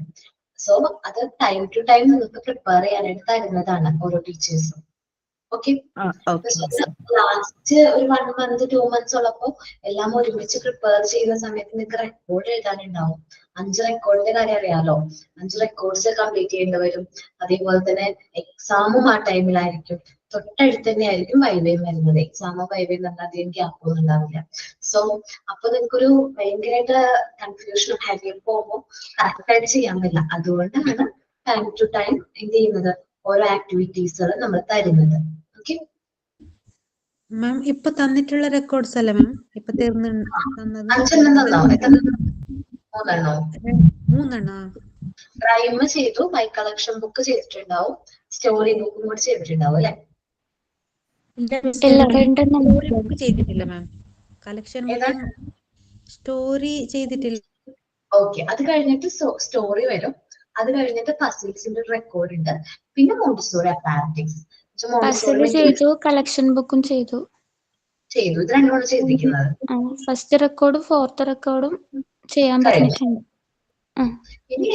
സോ അത് ടൈം ടു ടൈം നിങ്ങൾക്ക് പ്രിപ്പയർ ചെയ്യാനായിട്ട് തരുന്നതാണ് ഓരോ ടീച്ചേഴ്സും. ഓക്കെ, ലാസ്റ്റ് ഒരു 1 മന്ത് 2 മന്ത്സ് ഉള്ളപ്പോ എല്ലാം ഒരുമിച്ച് പ്രിപ്പയർ ചെയ്യുന്ന സമയത്ത് നിങ്ങൾക്ക് റെക്കോർഡ് എഴുതാനുണ്ടാവും. 5 റെക്കോർഡിന്റെ കാര്യം അറിയാലോ. 5 റെക്കോർഡ്സ് കംപ്ലീറ്റ് ചെയ്യേണ്ടി വരും. അതേപോലെ തന്നെ എക്സാമും ആ ടൈമിലായിരിക്കും. തൊട്ടടുത്ത് തന്നെ ആയിരിക്കും വൈവയും വരുന്നത്. എക്സാമോ വൈവയും പറഞ്ഞാൽ അധികം ഗ്യാപ്പ് ഒന്നും ഉണ്ടാവില്ല. സോ അപ്പൊ നിങ്ങൾക്കൊരു ഭയങ്കരമായിട്ട് കൺഫ്യൂഷനും ഹെവി പോകുമ്പോൾ കറക്റ്റ് ആയിട്ട് ചെയ്യാൻ പറ്റില്ല. അതുകൊണ്ടാണ് ടൈം ടു ടൈം എന്ത് ചെയ്യുന്നത്, ഓരോ ആക്ടിവിറ്റീസുകൾ നമ്മൾ തരുന്നത്. ഓക്കെ മാം, ഇപ്പൊ തന്നിട്ടുള്ള റെക്കോർഡ്സ് അല്ലേ മാം ഇപ്പൊ തന്നത്? 5 തന്നോ? എത്ര? 3 മൂന്നെണ്ണോ? റൈം ചെയ്തു, മൈ കളക്ഷൻ ബുക്ക് ചെയ്തിട്ടുണ്ടാവും, സ്റ്റോറി ബുക്കും കൂടി ചെയ്തിട്ടുണ്ടാവും അല്ലെ? ഇല്ല, 2 സ്റ്റോറി ബുക്ക് ചെയ്തിട്ടില്ല മാം. കളക്ഷൻ ബുക്കും ഏതാണ്? സ്റ്റോറി ചെയ്തിട്ടില്ല. ഓക്കെ, അത് കഴിഞ്ഞിട്ട് സ്റ്റോറി വരും. അത് കഴിഞ്ഞിട്ട് പസിൽസിന്റെ റെക്കോർഡ് ഉണ്ട്. പിന്നെ മോണ്ടിസോറി അപ്പാരറ്റിക്സ്. പസിൽ ചെയ്തു, കളക്ഷൻ ബുക്കും ചെയ്തു. ചെയ്തു, ഇത് രണ്ടുമാണ് ചെയ്തിരിക്കുന്നത്. ഫസ്റ്റ് റെക്കോർഡും 4th റെക്കോർഡും ചെയ്യാൻ പറഞ്ഞിട്ടുണ്ട്. ഇനി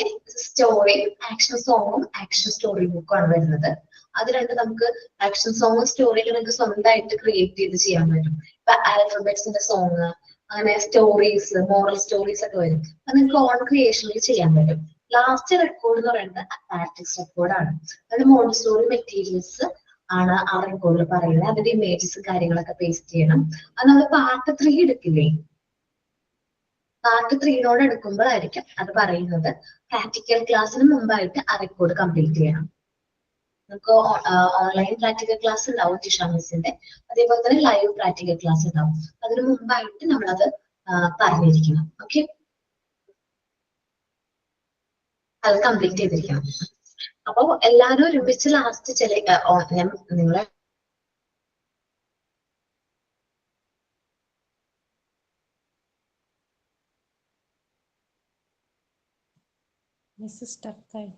സ്റ്റോറി ആക്ഷൻ സോങ്ങും ആക്ഷൻ സ്റ്റോറി ബുക്കും ആണ് വരുന്നത്. അത് രണ്ട് നമുക്ക് ആക്ഷൻ സോങ്ങും സ്റ്റോറിയും നമുക്ക് സ്വന്തമായിട്ട് ക്രിയേറ്റ് ചെയ്ത് ചെയ്യാൻ പറ്റും. ഇപ്പൊ ആൽഫബറ്റ്സിന്റെ സോങ്, അങ്ങനെ സ്റ്റോറീസ്, മോറൽ സ്റ്റോറീസ് ഒക്കെ വരും. അത് നിങ്ങൾക്ക് ഓൺ ക്രിയേഷനിൽ ചെയ്യാൻ പറ്റും. ലാസ്റ്റ് റെക്കോർഡ് എന്ന് പറയുന്നത് അപ്പാരറ്റിക്സ് റെക്കോർഡാണ്. അത് മോണ്ടിസോറി മെറ്റീരിയൽസ് ആണ് ആ റെക്കോർഡിൽ പറയുന്നത്. അതിന്റെ ഇമേജസ് കാര്യങ്ങളൊക്കെ പേസ്റ്റ് ചെയ്യണം. അത് നമ്മൾ പാർട്ട് 3 എടുക്കില്ലേ, പാർട്ട് 3 എടുക്കുമ്പോഴായിരിക്കും അത് പറയുന്നത്. പ്രാക്ടിക്കൽ ക്ലാസ്സിന് മുമ്പായിട്ട് ആ റെക്കോർഡ് കംപ്ലീറ്റ് ചെയ്യണം. നമുക്ക് ഓൺലൈൻ പ്രാക്ടിക്കൽ ക്ലാസ് ഉണ്ടാവും ജിഷ മിസ്സിന്റെ, അതേപോലെ തന്നെ ലൈവ് പ്രാക്ടിക്കൽ ക്ലാസ് ഉണ്ടാവും. അതിന് മുമ്പായിട്ട് നമ്മളത് പറഞ്ഞിരിക്കണം. ഓക്കെ, അത് കംപ്ലീറ്റ് ചെയ്തിരിക്കണം. അപ്പൊ എല്ലാവരും ഒരുമിച്ച് ലാസ്റ്റ് നിങ്ങളെ മിസ് സ്റ്റക്കായി.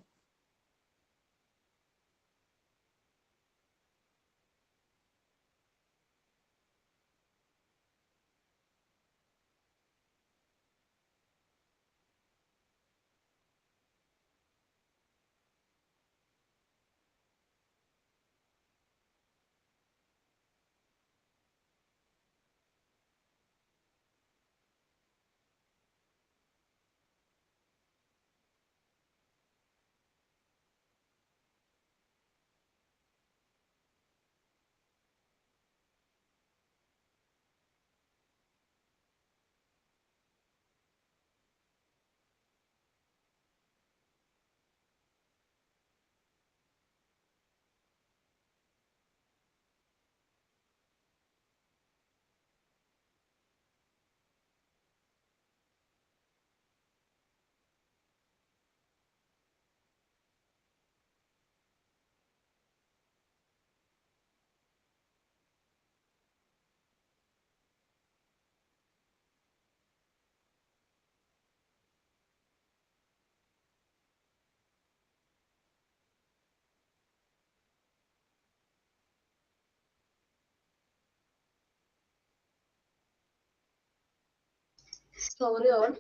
സോറി ഓൾ,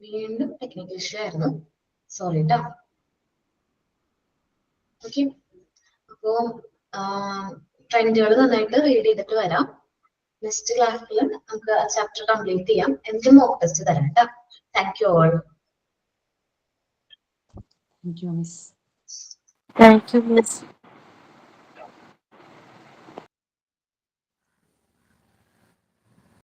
വീണ്ടും ടെക്നിക്കൽ ഇഷ്യൂ ആയിരുന്നു. സോറി ട്ടോ. ഓക്കെ, അപ്പോ ട്രെൻഡുകൾ നന്നായിട്ട് റീഡ് ചെയ്തിട്ട് വരാം. നെക്സ്റ്റ് ക്ലാസ്സിൽ നമുക്ക് ചാപ്റ്റർ കംപ്ലീറ്റ് ചെയ്യാം. എനിക്ക് മോക്ക് ടെസ്റ്റ് തരാം കേട്ടോ. Thank you all. Thank you, Miss. Thank you miss.